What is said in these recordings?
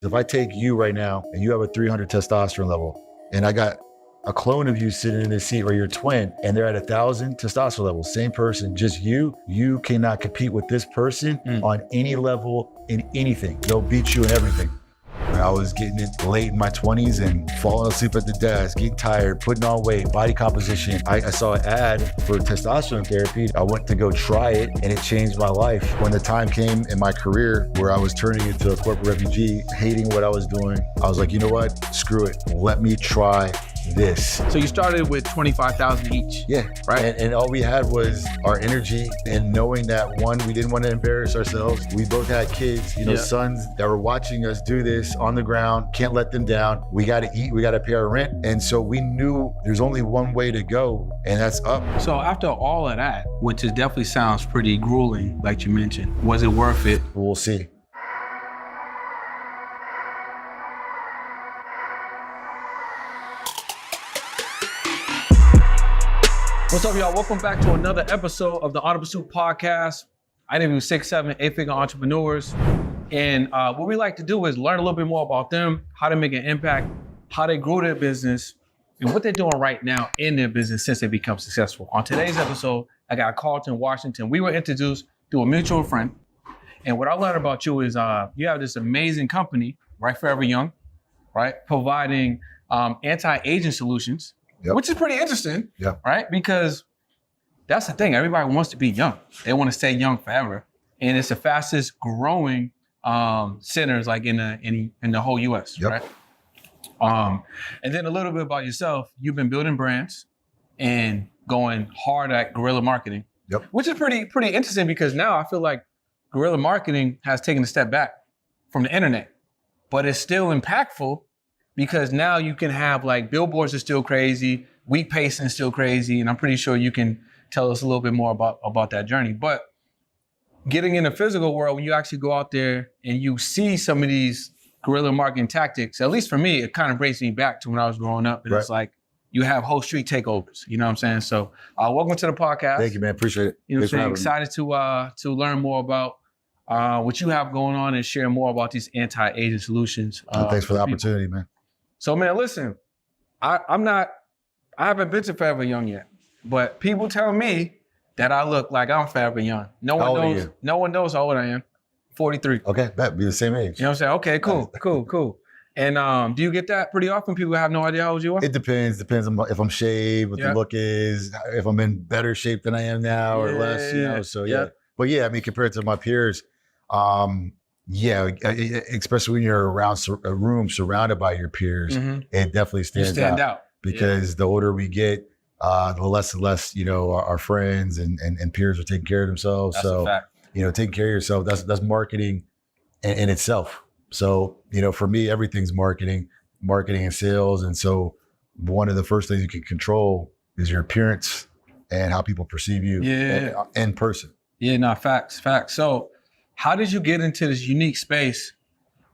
If I take you right now and you have a 300 testosterone level, and I got a clone of you sitting in this seat or your twin, and they're at 1,000 testosterone levels, same person, just you cannot compete with this person on any level in anything. They'll beat you in everything. I was getting it late in my 20s and falling asleep at the desk, getting tired, putting on weight, body composition. I saw an ad for testosterone therapy. I went to go try it and it changed my life. When the time came in my career where I was turning into a corporate refugee, hating what I was doing, I was like, you know what? Screw it. Let me try this. So you started with 25,000 each. Yeah, right. And all we had was our energy and knowing that one, we didn't want to embarrass ourselves. We both had kids, sons that were watching us do this on the ground. Can't let them down. We got to eat. We got to pay our rent. And so we knew there's only one way to go, and that's up. So after all of that, which is definitely sounds pretty grueling, like you mentioned, was it worth it? We'll see. What's up, y'all? Welcome back to another episode of the On Pursuit podcast. I interview 6, 7, 8-figure entrepreneurs. And what we like to do is learn a little bit more about them, how they make an impact, how they grew their business, and what they're doing right now in their business since they become successful. On today's episode, I got Carlton, Washington. We were introduced through a mutual friend. And what I learned about you is you have this amazing company, right, Forever Young, right, providing anti-aging solutions. Yep. Which is pretty interesting, right? Because that's the thing. Everybody wants to be young. They want to stay young forever. And it's the fastest growing centers like in the whole US, right? And then a little bit about yourself. You've been building brands and going hard at guerrilla marketing, which is pretty interesting because now I feel like guerrilla marketing has taken a step back from the internet, but it's still impactful. Because now you can have like billboards are still crazy, week pacing is still crazy, and I'm pretty sure you can tell us a little bit more about that journey. But getting in the physical world, when you actually go out there and you see some of these guerrilla marketing tactics, at least for me, it kind of brings me back to when I was growing up. And It's like you have whole street takeovers, you know what I'm saying? So welcome to the podcast. Thank you, man. Appreciate it. You know what I'm saying? Excited to learn more about what you have going on and share more about these anti-aging solutions. Thanks for the opportunity, man. So man, listen, I haven't been to Forever Young yet, but people tell me that I look like I'm Forever Young. No one knows how old I am. 43. Okay, that'd be the same age. You know what I'm saying? Okay, cool. And do you get that pretty often? People have no idea how old you are? It depends on if I'm shaved, what the look is, if I'm in better shape than I am now or less, so But yeah, I mean, compared to my peers, especially when you're around a room surrounded by your peers, it definitely stands out. Because the older we get, the less and less, our friends and peers are taking care of themselves. That's a fact. Taking care of yourself, that's marketing in itself. So, for me, everything's marketing and sales. And so one of the first things you can control is your appearance and how people perceive you in person. Yeah, no, facts. So how did you get into this unique space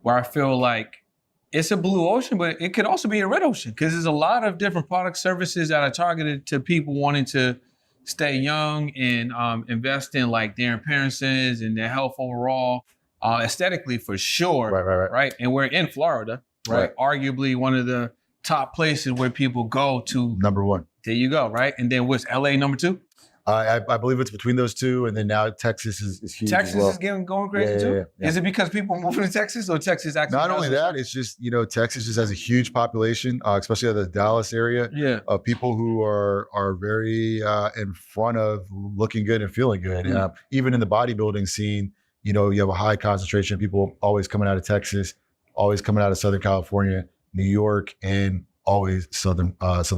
where I feel like it's a blue ocean, but it could also be a red ocean? Because there's a lot of different product services that are targeted to people wanting to stay young and invest in like their appearances and their health overall, aesthetically for sure. Right. And we're in Florida, right? Arguably one of the top places where people go to. Number one. There you go, right? And then what's LA number 2? I believe it's between those two, and then now Texas is huge. Texas as well. is going crazy too? Yeah. Is it because people are moving to Texas or Texas actually? Not only that, it's just, Texas just has a huge population, especially in the Dallas area, of people who are very in front of looking good and feeling good. Even in the bodybuilding scene, you have a high concentration of people always coming out of Texas, always coming out of Southern California, New York, and always Southern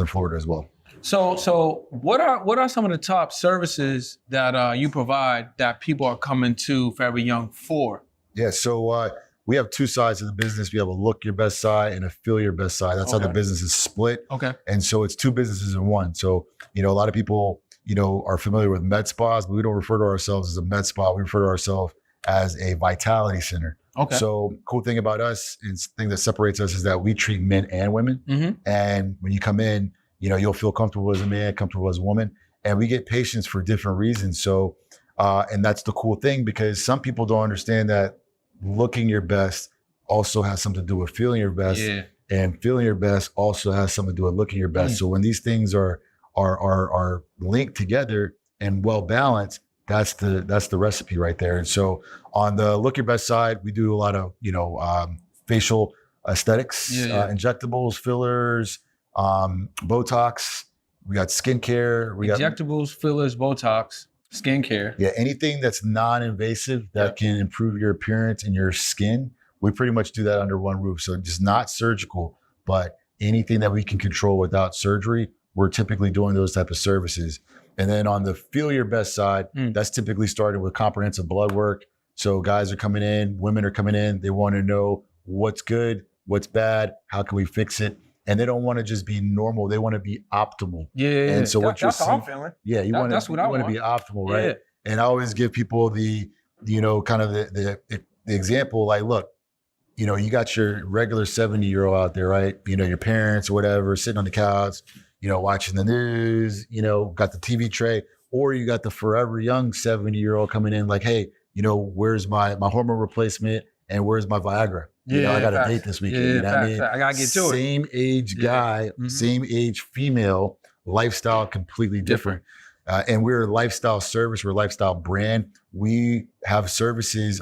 Florida as well. So what are some of the top services that you provide that people are coming to Forever Young for? Yeah, so we have two sides of the business. We have a look your best side and a feel your best side. That's how the business is split. Okay. And so it's two businesses in one. So, a lot of people, are familiar with med spas, but we don't refer to ourselves as a med spa. We refer to ourselves as a vitality center. Okay. So cool thing about us and thing that separates us is that we treat men and women. And when you come in, you'll feel comfortable as a man, comfortable as a woman. And we get patients for different reasons. So, and that's the cool thing because some people don't understand that looking your best also has something to do with feeling your best. Yeah. And feeling your best also has something to do with looking your best. So when these things are linked together and well balanced, that's the recipe right there. And so on the look your best side, we do a lot of facial aesthetics, injectables, fillers, Botox. We got skincare. We got injectables, fillers, Botox, skincare. Yeah, anything that's non-invasive that can improve your appearance and your skin. We pretty much do that under one roof. So just not surgical, but anything that we can control without surgery, we're typically doing those type of services. And then on the feel your best side, that's typically started with comprehensive blood work. So guys are coming in, women are coming in, they want to know what's good, what's bad, how can we fix it? And they don't want to just be normal, they want to be optimal. Yeah. And so what you're seeing, how I'm feeling. Yeah, you want to be optimal, right? Yeah. And I always give people the kind of the example, like, look, you got your regular 70-year-old out there, right? Your parents or whatever, sitting on the couch, watching the news, got the TV tray, or you got the forever young 70-year-old coming in like, hey, where's my hormone replacement and where's my Viagra? I got a date this weekend. I gotta get to it. Same age guy, same age female, lifestyle completely different. And we're a lifestyle service, we're a lifestyle brand. We have services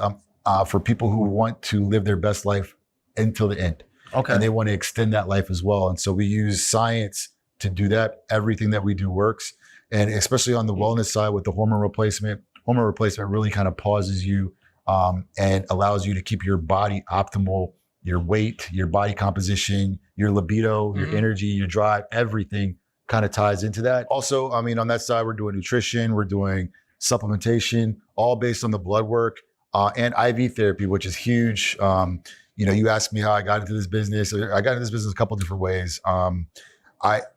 for people who want to live their best life until the end. Okay. And they want to extend that life as well. And so we use science to do that. Everything that we do works. And especially on the wellness side with the hormone replacement really kind of pauses you and allows you to keep your body optimal, your weight, your body composition, your libido, your energy, your drive, everything kind of ties into that. Also, on that side, we're doing nutrition, we're doing supplementation, all based on the blood work. And IV therapy, which is huge. You asked me how I got into this business. I got into this business a couple different ways.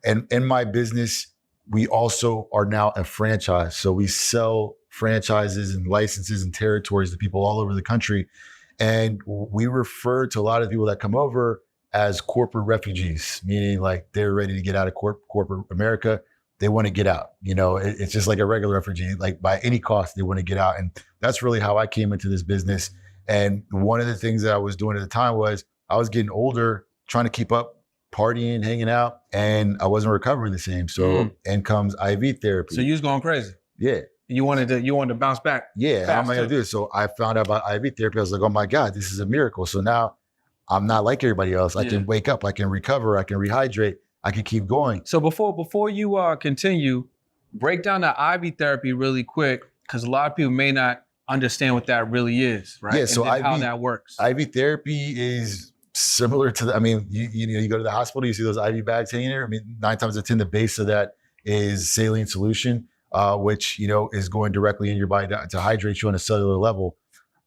In my business, we also are now a franchise. So we sell franchises and licenses and territories to people all over the country. And we refer to a lot of people that come over as corporate refugees, meaning like they're ready to get out of corporate America. They want to get out. It's just like a regular refugee, like by any cost, they want to get out. And that's really how I came into this business. And one of the things that I was doing at the time was I was getting older, trying to keep up, partying, hanging out, and I wasn't recovering the same. So in comes IV therapy. So you was going crazy. Yeah. You wanted to bounce back. Yeah. How am I going to do it? So I found out about IV therapy. I was like, oh my God, this is a miracle. So now I'm not like everybody else. I can wake up, I can recover, I can rehydrate. I can keep going. So before you continue, break down the IV therapy really quick, because a lot of people may not understand what that really is, right? Yeah, so how that works. IV therapy is similar to you go to the hospital, you see those IV bags hanging there. 9 times out of 10, the base of that is saline solution, which is going directly in your body to hydrate you on a cellular level.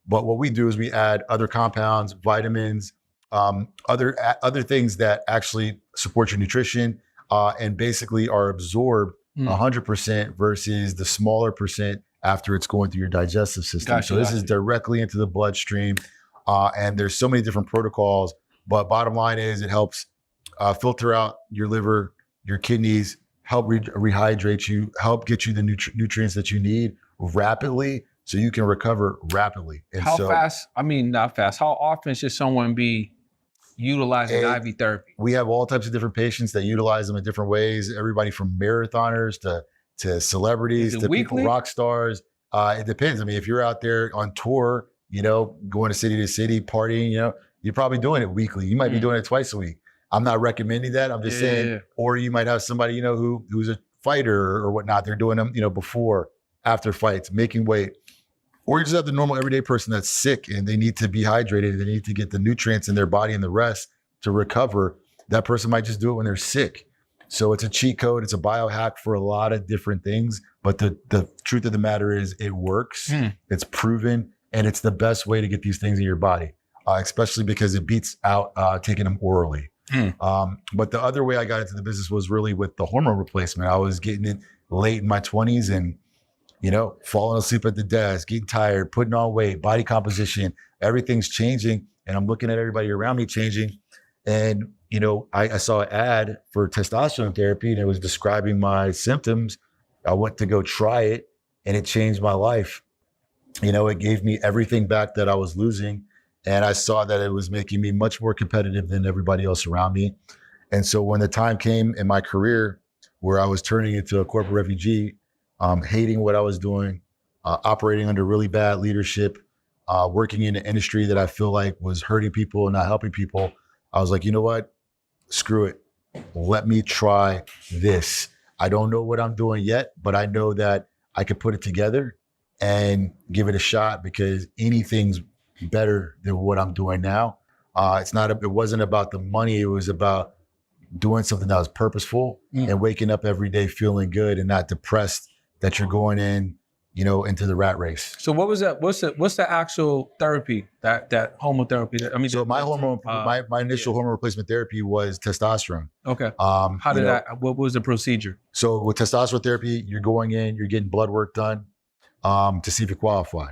But what we do is we add other compounds, vitamins, other things that actually support your nutrition and basically are absorbed 100% versus the smaller percent after it's going through your digestive system. Gotcha, so this is directly into the bloodstream. And there's so many different protocols, but bottom line is it helps filter out your liver, your kidneys, help rehydrate you, help get you the nutrients that you need rapidly so you can recover rapidly. And how fast, not fast, how often should someone be utilizing IV therapy? We have all types of different patients that utilize them in different ways. Everybody from marathoners to celebrities to weekly? People, rock stars. It depends. If you're out there on tour, going to city, partying, you're probably doing it weekly. You might be doing it twice a week. I'm not recommending that. I'm just saying, or you might have somebody, who's a fighter or whatnot. They're doing them, before, after fights, making weight. Or you just have the normal everyday person that's sick and they need to be hydrated. They need to get the nutrients in their body and the rest to recover. That person might just do it when they're sick. So it's a cheat code. It's a biohack for a lot of different things. But the truth of the matter is it works. It's proven. And it's the best way to get these things in your body, especially because it beats out taking them orally. But the other way I got into the business was really with the hormone replacement. I was getting it late in my 20s and falling asleep at the desk, getting tired, putting on weight, body composition, everything's changing. And I'm looking at everybody around me changing. And, I saw an ad for testosterone therapy and it was describing my symptoms. I went to go try it and it changed my life. It gave me everything back that I was losing. And I saw that it was making me much more competitive than everybody else around me. And so when the time came in my career where I was turning into a corporate refugee, hating what I was doing, operating under really bad leadership, working in an industry that I feel like was hurting people and not helping people, I was like, you know what? Screw it. Let me try this. I don't know what I'm doing yet, but I know that I could put it together and give it a shot because anything's better than what I'm doing now. It wasn't about the money. It was about doing something that was purposeful and waking up every day feeling good and not depressed that you're going in, into the rat race. So what was that? What's the actual therapy, that hormotherapy? So my initial hormone replacement therapy was testosterone. Okay. What was the procedure? So with testosterone therapy, you're going in, you're getting blood work done to see if you qualify.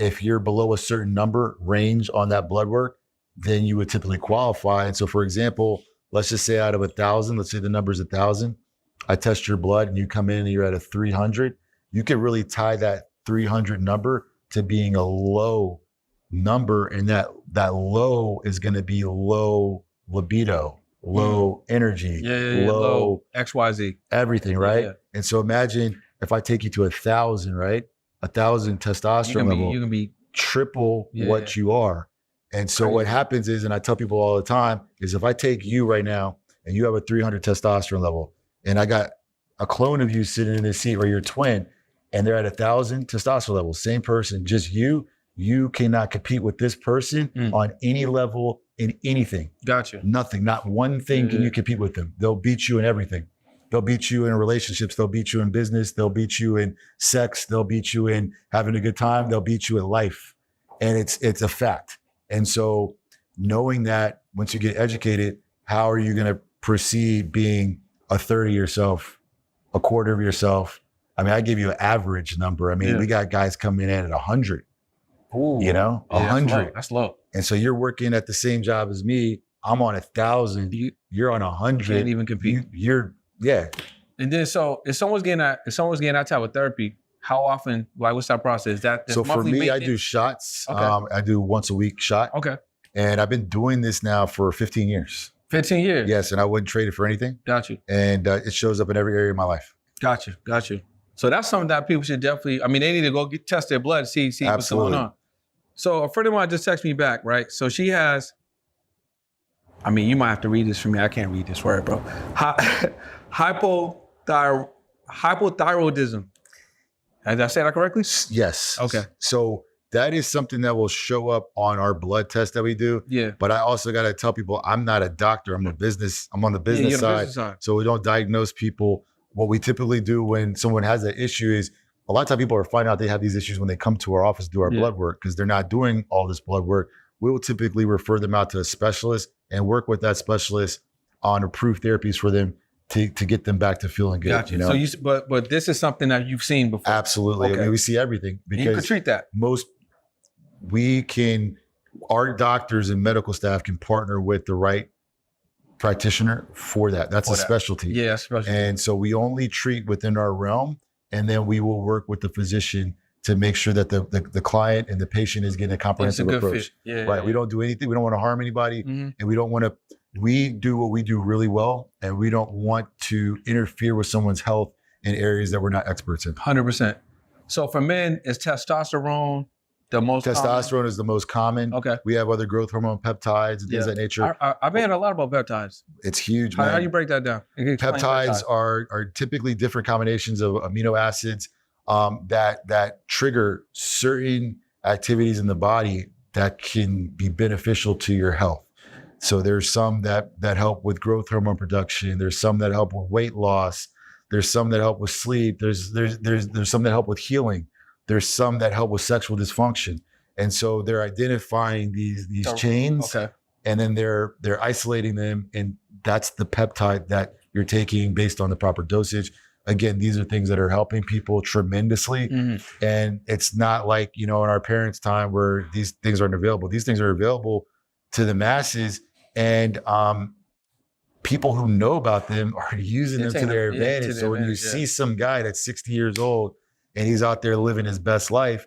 If you're below a certain number range on that blood work, then you would typically qualify. And so for example, let's just say out of 1,000, let's say the number's 1,000, I test your blood and you come in and you're at a 300, you can really tie that 300 number to being a low number. And that low is going to be low libido, low energy, low XYZ, everything, right? Yeah. And so imagine if I take you to 1,000, right? 1,000 testosterone level, you can be triple what you are. And so what happens is, and I tell people all the time, is if I take you right now and you have a 300 testosterone level, and I got a clone of you sitting in this seat where you're twin, and they're at 1,000 testosterone levels, same person, just you cannot compete with this person on any level in anything. Gotcha. Nothing, not one thing can you compete with them. They'll beat you in everything. They'll beat you in relationships. They'll beat you in business. They'll beat you in sex. They'll beat you in having a good time. They'll beat you in life. And it's a fact. And so knowing that, once you get educated, how are you going to proceed being a third of yourself, a quarter of yourself? I mean, I give you an average number. I mean, we got guys coming in at 100, Ooh. 100. That's low. And so you're working at the same job as me. I'm on 1,000. You're on 100. Can't even compete. And then, so if someone's getting that type of therapy, how often, what's that process? So for me, I do shots. Okay. I do once a week shot. Okay. And I've been doing this now for 15 years. 15 years? Yes. And I wouldn't trade it for anything. Got you. And it shows up in every area of my life. Got you. So that's something that people should definitely, they need to go test their blood, see what's going on. So a friend of mine just texted me back, right? So she has, you might have to read this for me. I can't read this word, bro. Hypothyroidism. Did I say that correctly? Yes. Okay. So that is something that will show up on our blood test that we do. Yeah. But I also got to tell people, I'm not a doctor. I'm on the business side. So we don't diagnose people. What we typically do when someone has that issue is, a lot of times people are finding out they have these issues when they come to our office to do our blood work, because they're not doing all this blood work. We will typically refer them out to a specialist and work with that specialist on approved therapies for them to get them back to feeling good. Gotcha. So but this is something that you've seen before. Absolutely. Okay. We see everything because you can treat that. Our doctors and medical staff can partner with the right practitioner for that. That's a specialty. Yeah, specialty. And so we only treat within our realm, and then we will work with the physician to make sure that the client and the patient is getting a comprehensive approach. Right. We don't do anything. We don't want to harm anybody, and we do what we do really well, and we don't want to interfere with someone's health in areas that we're not experts in. 100%. So for men, is testosterone the most Testosterone is the most common. Okay. We have other growth hormone peptides and things of that nature. I've heard a lot about peptides. It's huge, man. How do you break that down? Peptides are typically different combinations of amino acids that trigger certain activities in the body that can be beneficial to your health. So there's some that help with growth hormone production. There's some that help with weight loss. There's some that help with sleep. There's some that help with healing. There's some that help with sexual dysfunction. And so they're identifying these chains, and then they're isolating them, and that's the peptide that you're taking based on the proper dosage. Again, these are things that are helping people tremendously. Mm-hmm. And it's not like, in our parents' time where these things aren't available. These things are available to the masses, and people who know about them are using them to their advantage. So when you see some guy that's 60 years old and he's out there living his best life,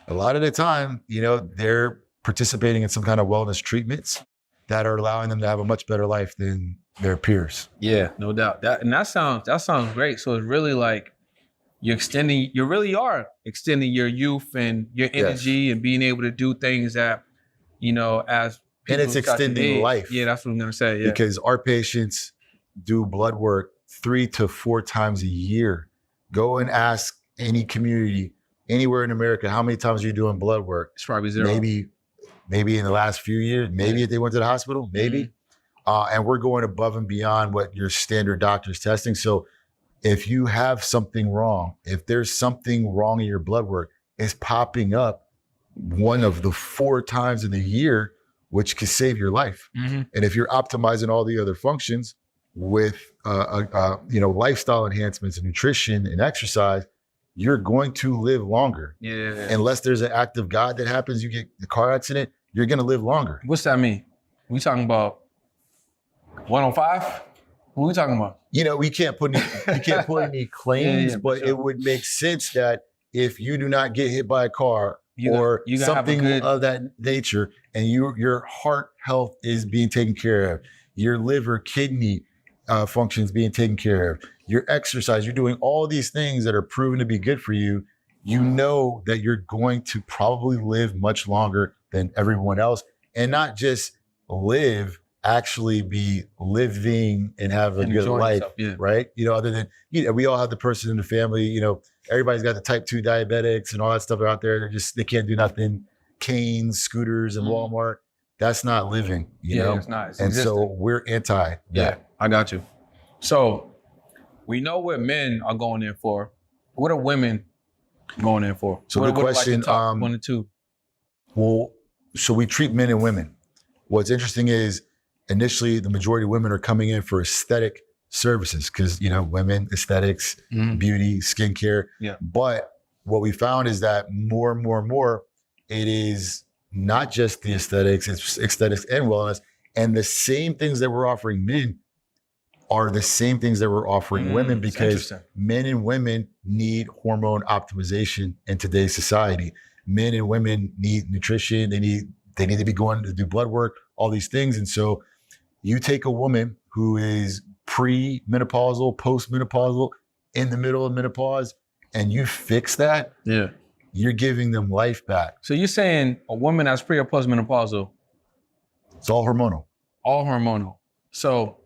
a lot of the time, they're participating in some kind of wellness treatments that are allowing them to have a much better life than their peers. Yeah, no doubt. That sounds great. So it's really like you really are extending your youth and your energy and being able to do things that, as and it's extending life. Yeah, that's what I'm gonna say. Yeah. Because our patients do blood work 3 to 4 times a year. Go and ask any community anywhere in America, how many times are you doing blood work? It's probably 0. Maybe in the last few years, maybe if they went to the hospital, maybe. And we're going above and beyond what your standard doctor's testing. So if you have something wrong, if there's something wrong in your blood work, it's popping up one of the 4 times in the year, which could save your life. And if you're optimizing all the other functions with lifestyle enhancements and nutrition and exercise, you're going to live longer. Yeah. Unless there's an act of God that happens, you get the car accident, you're going to live longer. What's that mean? We talking about 105? What are we talking about? We can't put any claims, but it would make sense that if you do not get hit by a car or something of that nature, and your heart health is being taken care of, your liver, kidney functions being taken care of, your exercise, you're doing all these things that are proven to be good for you, that you're going to probably live much longer than everyone else, and not just live, actually be living and have a good life, right? Other than, we all have the person in the family, everybody's got the type 2 diabetics and all that stuff out there. They can't do nothing, canes, scooters, and Walmart. That's not living, know? It's not. It's and existing. so we're anti that. Yeah, I got you. So we know what men are going in for. What are women going in for? So good question. Like 1 and 2. Well, so we treat men and women. What's interesting is initially the majority of women are coming in for aesthetic services because, women, aesthetics, beauty, skincare. Yeah. But what we found is that more and more, it is not just the aesthetics, it's aesthetics and wellness. And the same things that we're offering men are the same things that we're offering women, because men and women need hormone optimization in today's society. Men and women need nutrition. They need to be going to do blood work, all these things. And so you take a woman who is pre-menopausal, post-menopausal, in the middle of menopause, and you fix that, you're giving them life back. So you're saying a woman that's pre or post-menopausal, it's all hormonal. All hormonal. So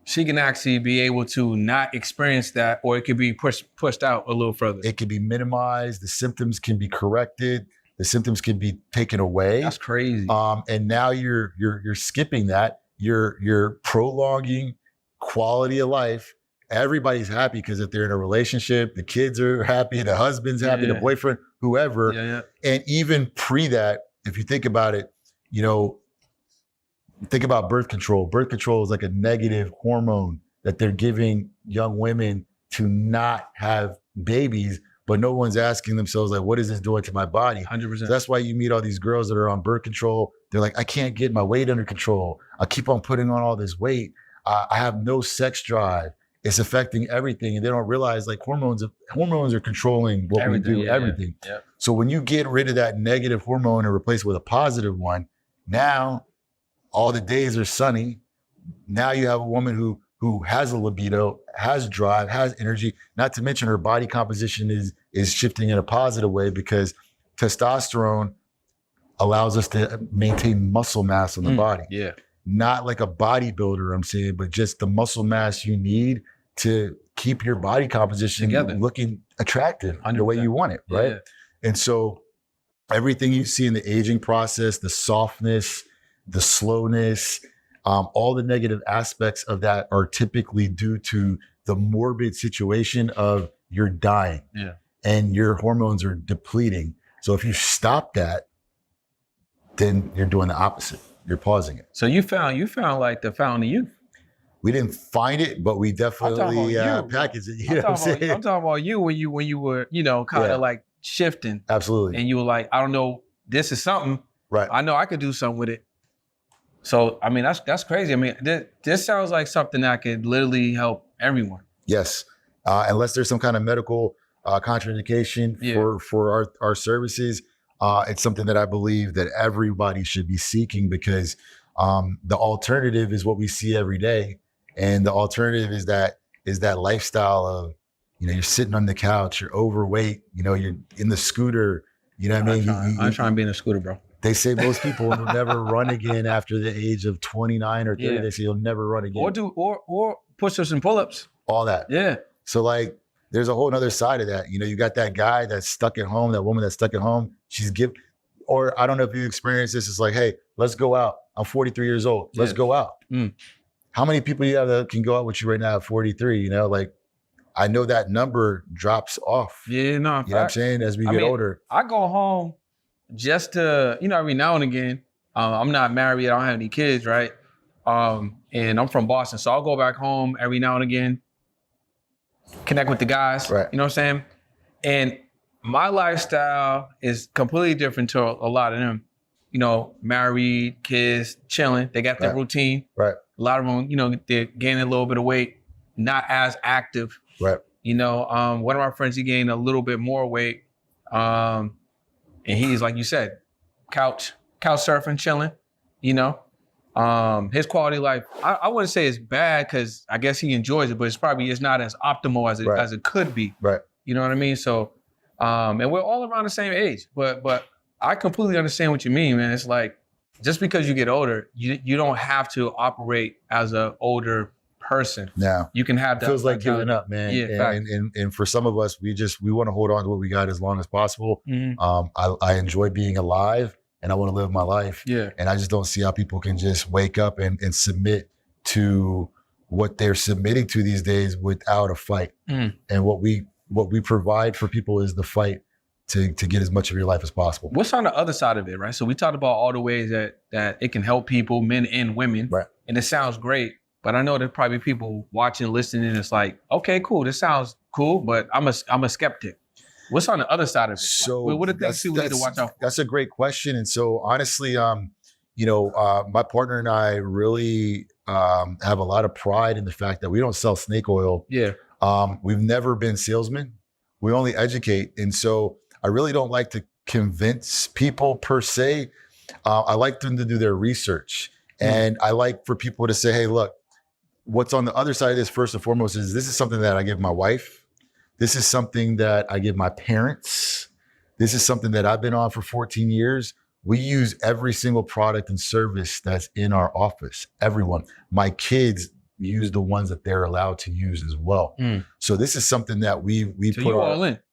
she can actually be able to not experience that, or it could be pushed out a little further. It can be minimized. The symptoms can be corrected. The symptoms can be taken away. That's crazy. And now you're skipping that. You're prolonging quality of life. Everybody's happy because if they're in a relationship, the kids are happy, the husband's happy, the boyfriend, whoever. And even pre that, if you think about it, think about birth control. Birth control is like a negative hormone that they're giving young women to not have babies, but no one's asking themselves, like, what is this doing to my body? 100%. So that's why you meet all these girls that are on birth control. They're like, I can't get my weight under control. I keep on putting on all this weight. I have no sex drive. It's affecting everything. And they don't realize, like, hormones are controlling what everything, we do, everything. Yeah. So when you get rid of that negative hormone and replace it with a positive one, now all the days are sunny. Now you have a woman who has a libido, has drive, has energy, not to mention her body composition is shifting in a positive way, because testosterone allows us to maintain muscle mass on the body. Yeah. Not like a bodybuilder, I'm saying, but just the muscle mass you need to keep your body composition looking attractive the way you want it, right? Yeah. And so everything you see in the aging process, the softness, the slowness, all the negative aspects of that are typically due to the morbid situation of you're dying and your hormones are depleting. So if you stop that, then you're doing the opposite. You're pausing it. So you found like the fountain of youth. We didn't find it, but we definitely packaged it. You know what I'm saying? I'm talking about you when you were, kind of like shifting. Absolutely. And you were like, I don't know, this is something. Right. I know I could do something with it. So, I mean, that's crazy. I mean, this sounds like something that could literally help everyone. Yes. Unless there's some kind of medical contraindication for our services. It's something that I believe that everybody should be seeking, because the alternative is what we see every day. And the alternative is that lifestyle of, you're sitting on the couch, you're overweight, you're in the scooter, you know what I mean? I'm trying to be in a scooter, bro. They say most people will never run again after the age of 29 or 30. Yeah. They say you'll never run again. Or push-ups and pull-ups. All that. Yeah. So like, there's a whole other side of that. You got that guy that's stuck at home, that woman that's stuck at home. Or I don't know if you experienced this. It's like, hey, let's go out. I'm 43 years old. Let's go out. How many people you have that can go out with you right now at 43? Like, I know that number drops off. Yeah, no. You know what I'm saying? As we get older. I go home just to, every now and again. I'm not married. I don't have any kids, right? And I'm from Boston. So I'll go back home every now and again, connect with the guys. Right. You know what I'm saying? And my lifestyle is completely different to a lot of them. Married, kids, chilling. They got their routine. Right. A lot of them, they're gaining a little bit of weight, not as active. Right. One of my friends, he gained a little bit more weight. And he's, like you said, couch surfing, chilling, his quality of life, I wouldn't say it's bad, because I guess he enjoys it, but it's probably just not as optimal as it could be. Right. You know what I mean? So, and we're all around the same age, but I completely understand what you mean, man. It's like, just because you get older, you don't have to operate as an older person. No. You can have that. Feels like giving up, man. Yeah, and for some of us, we want to hold on to what we got as long as possible. Mm-hmm. I enjoy being alive, and I want to live my life. Yeah. And I just don't see how people can just wake up and submit to what they're submitting to these days without a fight. And what we provide for people is the fight to get as much of your life as possible. What's on the other side of it, right? So we talked about all the ways that it can help people, men and women. Right. And it sounds great, but I know there's probably people watching, listening, and it's like, okay, cool, this sounds cool, but I'm a skeptic. What's on the other side of it? So what are things we need to watch out for? That's a great question. And so honestly, my partner and I really have a lot of pride in the fact that we don't sell snake oil. Yeah. We've never been salesmen. We only educate. And so I really don't like to convince people per se. I like them to do their research. And I like for people to say, hey, look, what's on the other side of this, first and foremost, is this is something that I give my wife. This is something that I give my parents. This is something that I've been on for 14 years. We use every single product and service that's in our office. Everyone. My kids use the ones that they're allowed to use as well. So this is something that we So put you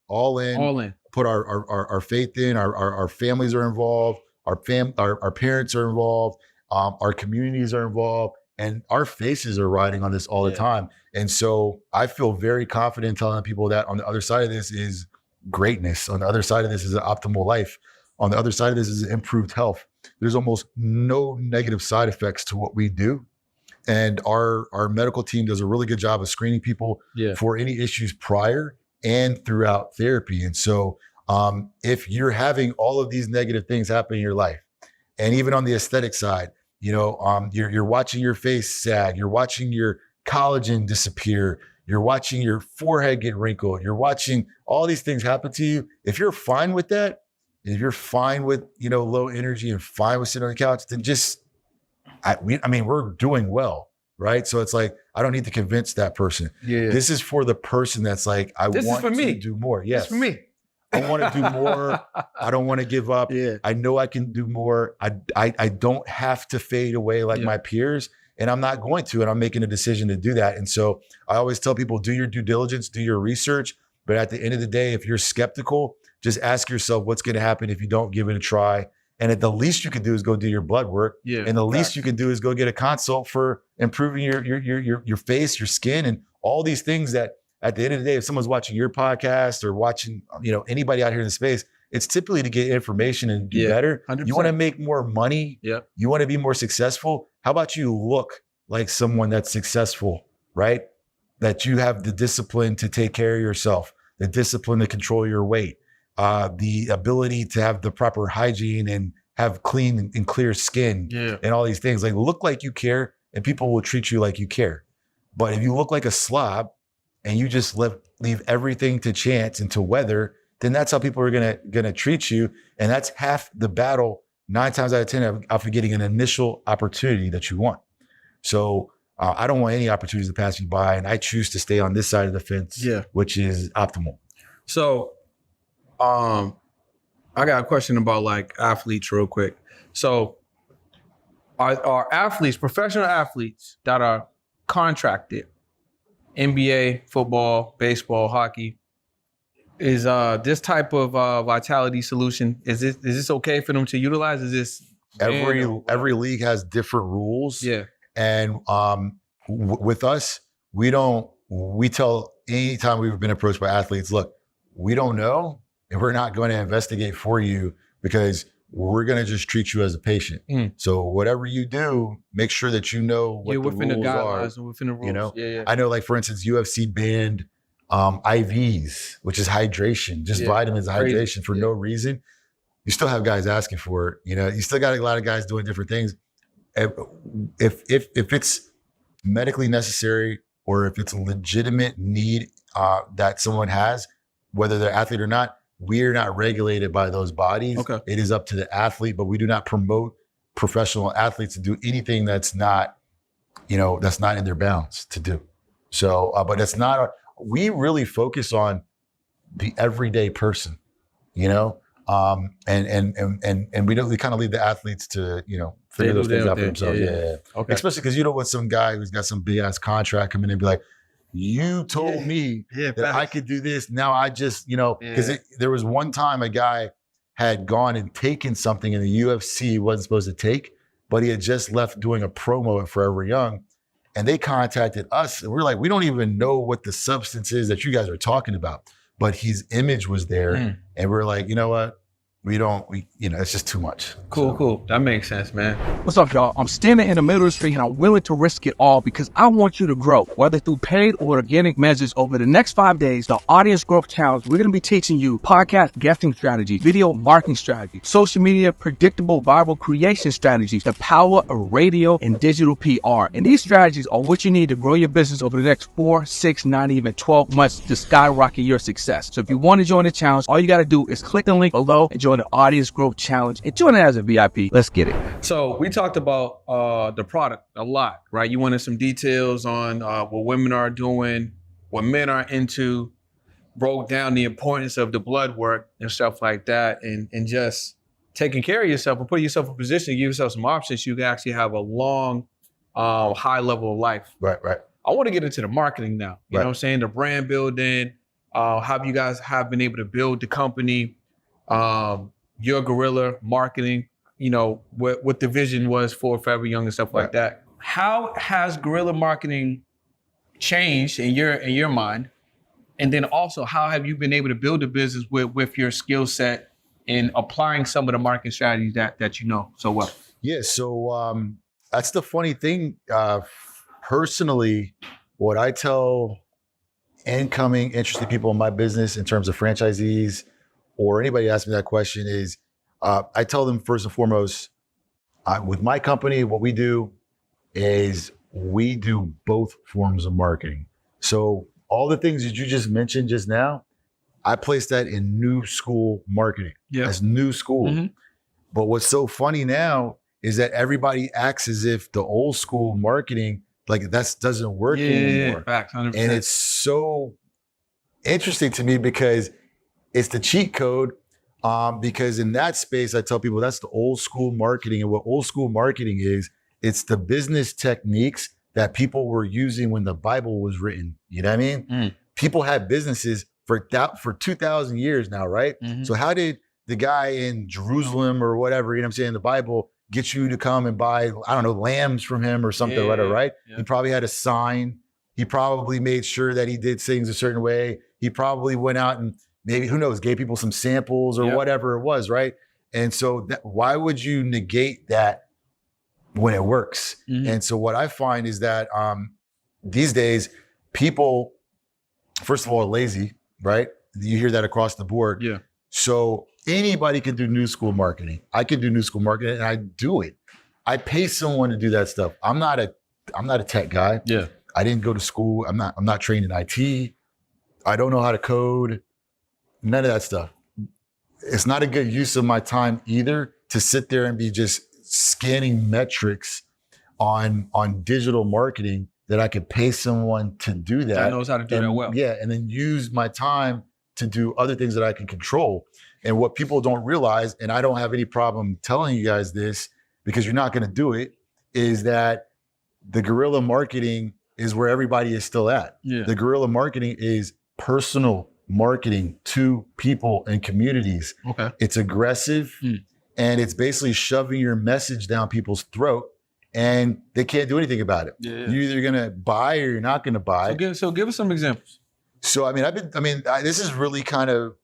all in. Put our faith in. Our families are involved. Our parents are involved. Our communities are involved, and our faces are riding on this all the time. And so I feel very confident telling people that on the other side of this is greatness. On the other side of this is an optimal life. On the other side of this is improved health. There's almost no negative side effects to what we do. And our medical team does a really good job of screening people for any issues prior and throughout therapy. And so if you're having all of these negative things happen in your life, and even on the aesthetic side, you're watching your face sag, you're watching your collagen disappear, you're watching your forehead get wrinkled, you're watching all these things happen to you. If you're fine with that, if you're fine with, low energy and fine with sitting on the couch, then we're doing well, right? So it's like, I don't need to convince that person. Yeah. This is for the person that's like, I want to do more. Yes. This is for me. I want to do more. I don't want to give up. Yeah. I know I can do more. I don't have to fade away like my peers, and I'm not going to, and I'm making a decision to do that. And so I always tell people, do your due diligence, do your research. But at the end of the day, if you're skeptical, just ask yourself what's going to happen if you don't give it a try. And at the least you can do is go do your blood work. Yeah, and the least you can do is go get a consult for improving your face, your skin, and all these things that at the end of the day, if someone's watching your podcast or watching, anybody out here in the space, it's typically to get information and do better. 100%. You want to make more money. Yeah. You want to be more successful. How about you look like someone that's successful, right? That you have the discipline to take care of yourself, the discipline to control your weight, the ability to have the proper hygiene and have clean and clear skin and all these things. Like, look like you care and people will treat you like you care. But if you look like a slob and you just leave everything to chance and to weather, then that's how people are gonna treat you. And that's half the battle, 9 times out of 10, of getting an initial opportunity that you want. So I don't want any opportunities to pass me by, and I choose to stay on this side of the fence, which is optimal. So I got a question about like athletes real quick. So are athletes, professional athletes that are contracted, NBA, football, baseball, hockey, is this type of vitality solution, is this okay for them to utilize? Is this every league has different rules? Yeah. And with us, we tell anytime we've been approached by athletes, look, we don't know, and we're not going to investigate for you because we're going to just treat you as a patient. So whatever you do, make sure that you know what the within rules the guidelines are. and within the rules. You know, Yeah. I know, like for instance, UFC banned IVs, which is hydration, just vitamins, hydration for no reason. You still have guys asking for it. You know, you still got a lot of guys doing different things. If it's medically necessary, or if it's a legitimate need that someone has, whether they're athlete or not, we're not regulated by those bodies. Okay. It is up to the athlete, but we do not promote professional athletes to do anything that's not in their bounds to do. So, but it's not, we really focus on the everyday person, you know, and we kind of leave the athletes to, figure those things out for themselves. Yeah. Okay. Especially because you don't want some guy who's got some big ass contract come in and be like, you told me that I could do this. Now I just, because there was one time a guy had gone and taken something in the UFC he wasn't supposed to take, but he had just left doing a promo at Forever Young. And they contacted us, and we're like, we don't even know what the substance is that you guys are talking about. But his image was there. And we're like, you know what? It's just too much. Cool. That makes sense, man. What's up, y'all? I'm standing in the middle of the street and I'm willing to risk it all because I want you to grow, whether through paid or organic measures. Over the next 5 days, the Audience Growth Challenge, we're going to be teaching you podcast guesting strategy, video marketing strategy, social media, predictable viral creation strategies, the power of radio and digital PR. And these strategies are what you need to grow your business over the next 4, 6, 9, even 12 months to skyrocket your success. So if you want to join the challenge, all you got to do is click the link below and join the Audience Growth Challenge and join it as a VIP. Let's get it. So we talked about the product a lot, right? You wanted some details on what women are doing, what men are into, broke down the importance of the blood work and stuff like that, and just taking care of yourself and putting yourself in a position to give yourself some options. You can actually have a long, high level of life. Right. I want to get into the marketing now. You know what I'm saying? The brand building, how you guys have been able to build the company, your guerrilla marketing, what the vision was for Forever Young and stuff like that. How has guerrilla marketing changed in your mind? And then also, how have you been able to build a business with your skill set in applying some of the marketing strategies that you know so well? Yeah, so that's the funny thing. Personally, what I tell incoming interested people in my business in terms of franchisees or anybody asks me that question is, I tell them first and foremost, with my company, what we do is we do both forms of marketing. So all the things that you just mentioned just now, I place that in new school marketing as new school. But what's so funny now is that everybody acts as if the old school marketing, like that doesn't work anymore. Facts, 100%. And it's so interesting to me because it's the cheat code. Because in that space, I tell people that's the old school marketing. And what old school marketing is, it's the business techniques that people were using when the Bible was written. You know what I mean? People had businesses for 2,000 years now, right? So how did the guy in Jerusalem or whatever, the Bible, get you to come and buy, I don't know, lambs from him or something, right? He probably had a sign. He probably made sure that he did things a certain way. He probably went out and maybe, who knows, gave people some samples or whatever it was, right? And so why would you negate that when it works? And so what I find is that these days, people, first of all, are lazy, right? You hear that across the board. So anybody can do new school marketing. I can do new school marketing and I do it. I pay someone to do that stuff. I'm not a tech guy. I didn't go to school. I'm not trained in IT. I don't know how to code. None of that stuff. It's not a good use of my time either to sit there and be just scanning metrics on digital marketing that I could pay someone to do that. That knows how to do that well. Yeah, and then use my time to do other things that I can control. And what people don't realize, and I don't have any problem telling you guys this because you're not going to do it, is that the guerrilla marketing is where everybody is still at. Yeah. The guerrilla marketing is personal marketing to people and communities. Okay. It's aggressive and it's basically shoving your message down people's throat and they can't do anything about it. Yeah. You're either going to buy or you're not going to buy. So give us some examples. So, I mean, this is really kind of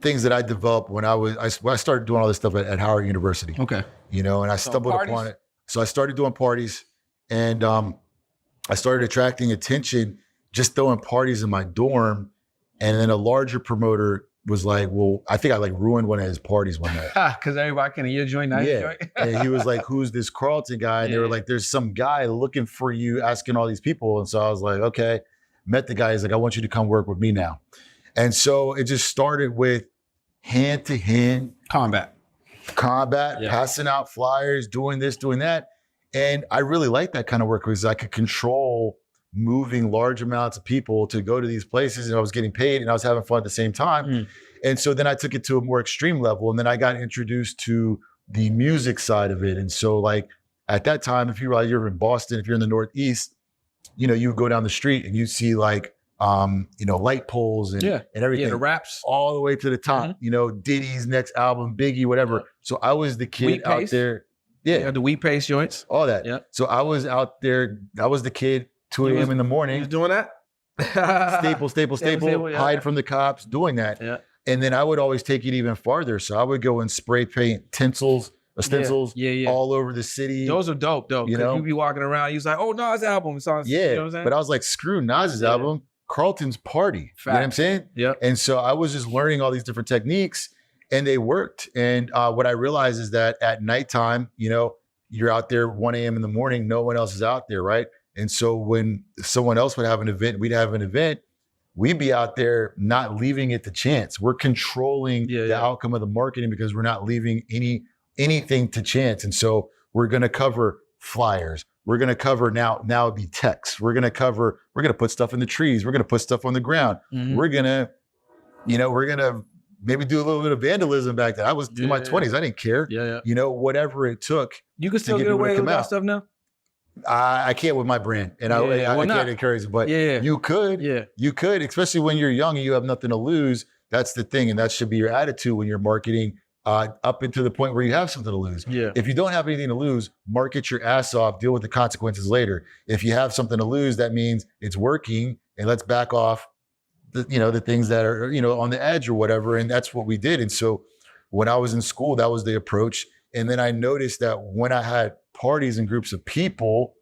things that I developed when I started doing all this stuff at Howard University. Okay. You know, and I stumbled upon it. So I started doing parties and I started attracting attention just throwing parties in my dorm. And then a larger promoter was like, well, I think I like ruined one of his parties one night. Because everybody can your joint, not your joint. And he was like, who's this Carlton guy? And they were like, there's some guy looking for you, asking all these people. And so I was like, okay, met the guy. He's like, I want you to come work with me now. And so it just started with hand-to-hand combat, passing out flyers, doing this, doing that. And I really liked that kind of work because I could control moving large amounts of people to go to these places and I was getting paid and I was having fun at the same time. And so then I took it to a more extreme level and then I got introduced to the music side of it. And so like at that time, if you're in Boston, if you're in the Northeast, you know, you would go down the street and you see like, you know, light poles and everything. Yeah, the raps. All the way to the top, you know, Diddy's next album, Biggie, whatever. So I was the kid out there. Yeah. The wheat paste joints. All that. Yeah. So I was out there. I was the kid, 2 a.m. in the morning. You was doing that? Staple, hide from the cops, doing that. Yeah. And then I would always take it even farther. So I would go and spray paint stencils all over the city. Those are dope, though. You know, you be walking around, you was like, oh, Nas album. You know what I'm saying? But I was like, screw Nas's album. Carlton's party. Fact. You know what I'm saying? Yeah. And so I was just learning all these different techniques and they worked. And what I realized is that at nighttime, you know, you're out there 1 a.m. in the morning, no one else is out there, right? And so when someone else would have an event, we'd have an event, we'd be out there not leaving it to chance. We're controlling the outcome of the marketing because we're not leaving anything to chance. And so we're going to cover flyers. We're going to cover now it'd be text. We're going to put stuff in the trees. We're going to put stuff on the ground. We're going to maybe do a little bit of vandalism back then. I was in my 20s. I didn't care. You know, whatever it took. You can still get away with that stuff now? I can't with my brand. And I can't encourage it, but you could. You could, especially when you're young and you have nothing to lose. That's the thing. And that should be your attitude when you're marketing up into the point where you have something to lose. If you don't have anything to lose, market your ass off, deal with the consequences later. If you have something to lose, that means it's working and let's back off the things that are, you know, on the edge or whatever. And that's what we did. And so when I was in school, that was the approach. And then I noticed that when I had parties and groups of people,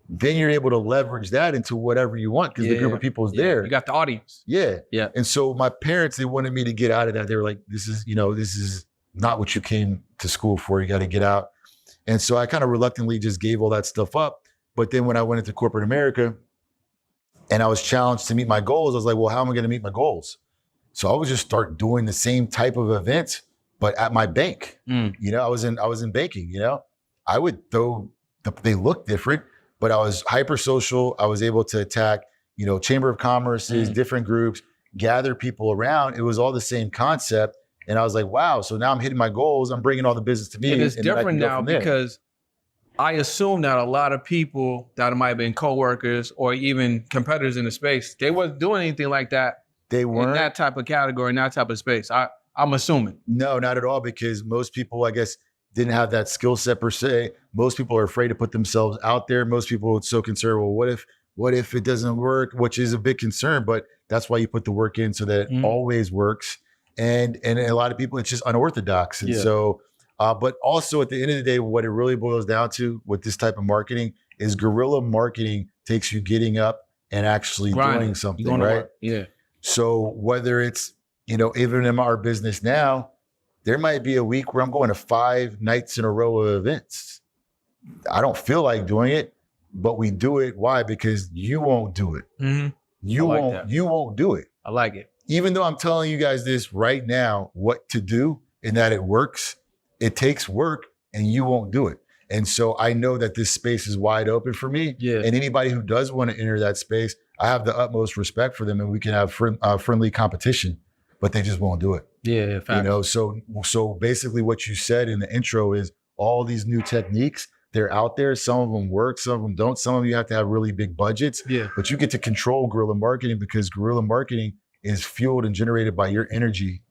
then you're able to leverage that into whatever you want because the group of people is there. You got the audience. Yeah. And so my parents, they wanted me to get out of that. They were like, this is not what you came to school for. You got to get out. And so I kind of reluctantly just gave all that stuff up. But then when I went into corporate America and I was challenged to meet my goals, I was like, well, how am I going to meet my goals? So I would just start doing the same type of events, but at my bank. You know, I was in banking, you know. I would they look different, but I was hyper social. I was able to attack, you know, Chamber of Commerce's, different groups, gather people around. It was all the same concept. And I was like, wow, so now I'm hitting my goals. I'm bringing all the business to me. And it's different now because I assume that a lot of people that might have been coworkers or even competitors in the space, they wasn't doing anything like that. They weren't. In that type of category, in that type of space. I'm assuming. No, not at all, because most people, I guess, didn't have that skill set per se. Most people are afraid to put themselves out there. Most people are so concerned, well, what if it doesn't work, which is a big concern, but that's why you put the work in so that it always works. And a lot of people, it's just unorthodox. And so, but also at the end of the day, what it really boils down to with this type of marketing is guerrilla marketing takes you getting up and actually doing something, right? Yeah. So whether it's, you know, even in our business now, there might be a week where I'm going to 5 nights in a row of events. I don't feel like doing it, but we do it. Why? Because you won't do it. You won't do it. I like it. even though I'm telling you guys this right now, what to do and that it works, it takes work and you won't do it. And so I know that this space is wide open for me. Yeah. And anybody who does want to enter that space, I have the utmost respect for them and we can have friendly competition, but they just won't do it. Yeah, fact. You know, so basically what you said in the intro is all these new techniques, they're out there. Some of them work, some of them don't. Some of them you have to have really big budgets. Yeah. But you get to control guerrilla marketing because guerrilla marketing is fueled and generated by your energy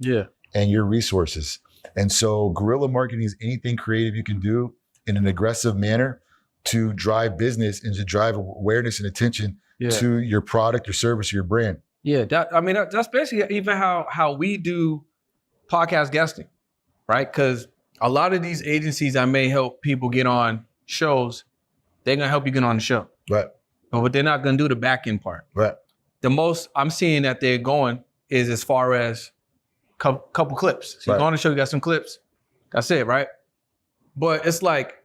and your resources. And so guerrilla marketing is anything creative you can do in an aggressive manner to drive business and to drive awareness and attention to your product, your service, or your brand. Yeah, that's basically even how we do podcast guesting, right? Because a lot of these agencies that may help people get on shows, they're gonna help you get on the show, Right. but they're not gonna do the back end part. Right. The most I'm seeing that they're going is as far as couple clips. So you go on the show, you got some clips. That's it, right? But it's like,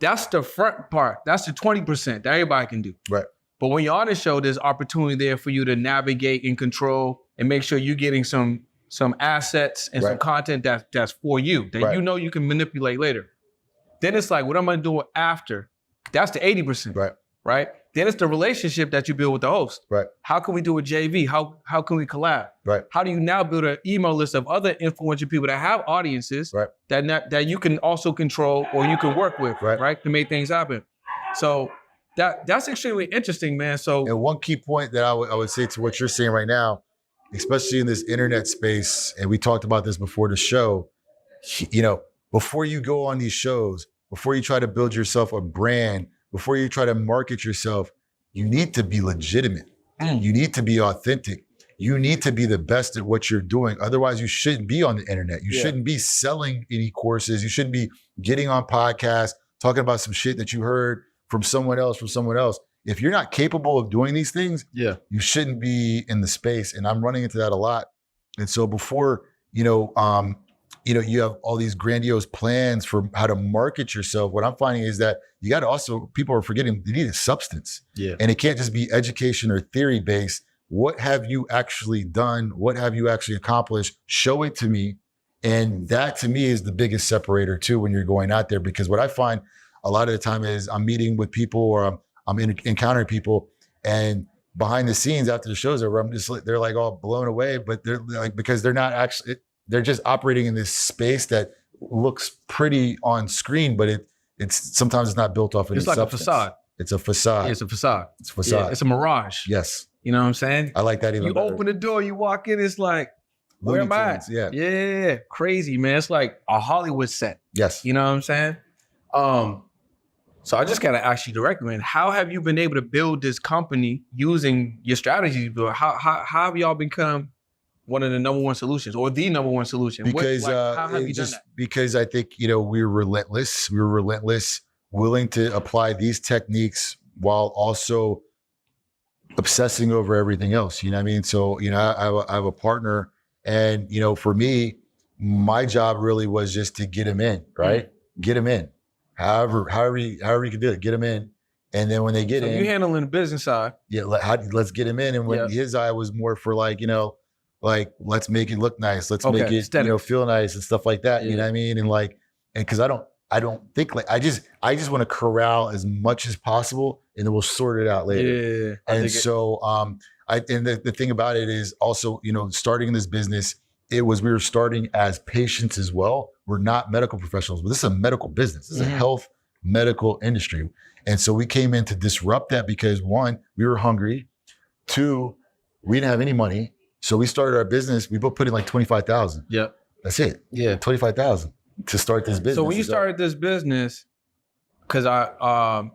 that's the front part. That's the 20% that everybody can do. Right. But when you're on the show, there's opportunity there for you to navigate and control and make sure you're getting some assets and some content that's for you, that you know you can manipulate later. Then it's like, what am I doing after? That's the 80%. Right? Then it's the relationship that you build with the host. Right. How can we do a JV? How can we collab? Right. How do you now build an email list of other influential people that have audiences that you can also control or you can work with, right? To make things happen. So that's extremely interesting, man. So, and one key point that I would say to what you're saying right now, especially in this internet space, and we talked about this before the show, you know, before you go on these shows, before you try to build yourself a brand, before you try to market yourself, you need to be legitimate. You need to be authentic. You need to be the best at what you're doing. Otherwise, you shouldn't be on the internet. You shouldn't be selling any courses. You shouldn't be getting on podcasts, talking about some shit that you heard from someone else, If you're not capable of doing these things, you shouldn't be in the space. And I'm running into that a lot. And so before, you have all these grandiose plans for how to market yourself. What I'm finding is that you got to also, people are forgetting, you need a substance. And it can't just be education or theory based. What have you actually done? What have you actually accomplished? Show it to me. And that to me is the biggest separator too, when you're going out there, because what I find a lot of the time is I'm meeting with people or I'm encountering people, and behind the scenes after the show's over, they're like all blown away, but they're like, because they're not actually, they're just operating in this space that looks pretty on screen, but it's sometimes it's not built off of any substance. It's like a facade. It's a facade. Yeah, it's a facade. It's a facade. Yeah, it's a mirage. Yes. You know what I'm saying? I like that even better. You open the door, you walk in, it's like, where am I? Yeah. Crazy, man. It's like a Hollywood set. Yes. You know what I'm saying? So I just gotta ask you directly, man, how have you been able to build this company using your strategy? How have y'all become one of the number one solutions or the number one solution? Because how have you done that? Because I think, we're relentless. We were relentless, willing to apply these techniques while also obsessing over everything else. You know what I mean? So, I have a partner, and, for me, my job really was just to get him in, right? Get him in. However you can do it, get him in. And then when they get in. You handling the business side. Yeah, let's get him in. And when his eye was more for like, let's make it look nice. Let's make it, feel nice and stuff like that. You know what I mean? And cause I don't think I just want to corral as much as possible, and then we'll sort it out later. Yeah. And so, the thing about it is also, starting this business, we were starting as patients as well. We're not medical professionals, but this is a medical business. This is a health medical industry. And so we came in to disrupt that because 1, we were hungry. 2, we didn't have any money. So we started our business. We both put in like 25,000. Yep. That's it. Yeah. 25,000 to start this business. So when you started this business, because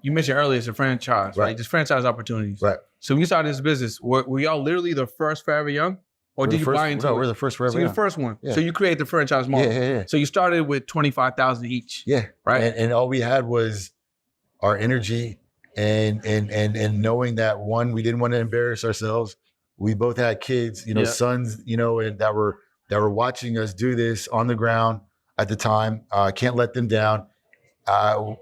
you mentioned earlier it's a franchise, right? Just franchise opportunities. Right. So when you started this business, were y'all literally the first Forever Young? Or did you buy into it? No, we're the first Forever Young. So you're the first one. Yeah. So you created the franchise model. Yeah. So you started with 25,000 each. Yeah. Right. And all we had was our energy and knowing that, 1, we didn't want to embarrass ourselves. We both had kids, sons, and that were watching us do this on the ground at the time. Can't let them down.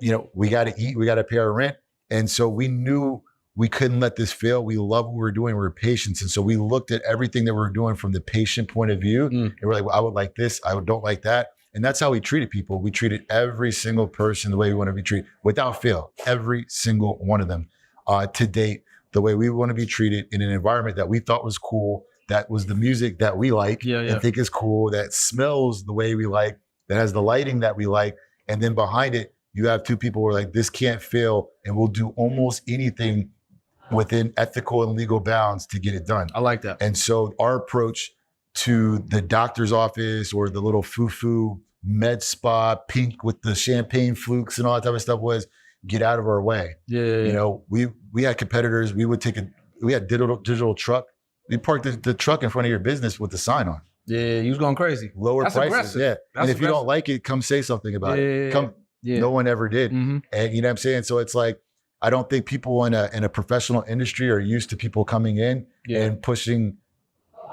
We got to eat, we got to pay our rent. And so we knew we couldn't let this fail. We love what we're doing. We're patients. And so we looked at everything that we're doing from the patient point of view. And we're like, well, I would like this. I don't like that. And that's how we treated people. We treated every single person the way we want to be treated without fail. Every single one of them to date, the way we want to be treated in an environment that we thought was cool, that was the music that we like and think is cool, that smells the way we like, that has the lighting that we like. And then behind it, you have two people who are like, this can't fail. And we'll do almost anything within ethical and legal bounds to get it done. I like that. And so our approach to the doctor's office or the little foo-foo med spa, pink with the champagne flukes and all that type of stuff was get out of our way. You know, we had competitors. We had digital truck. We parked the truck in front of your business with the sign on. Yeah, you was going crazy. Lower That's prices. aggressive. Yeah. That's and if aggressive. you don't like it, come say something about it. Come. No one ever did. And you know what I'm saying? So it's like, I don't think people in a professional industry are used to people coming in and pushing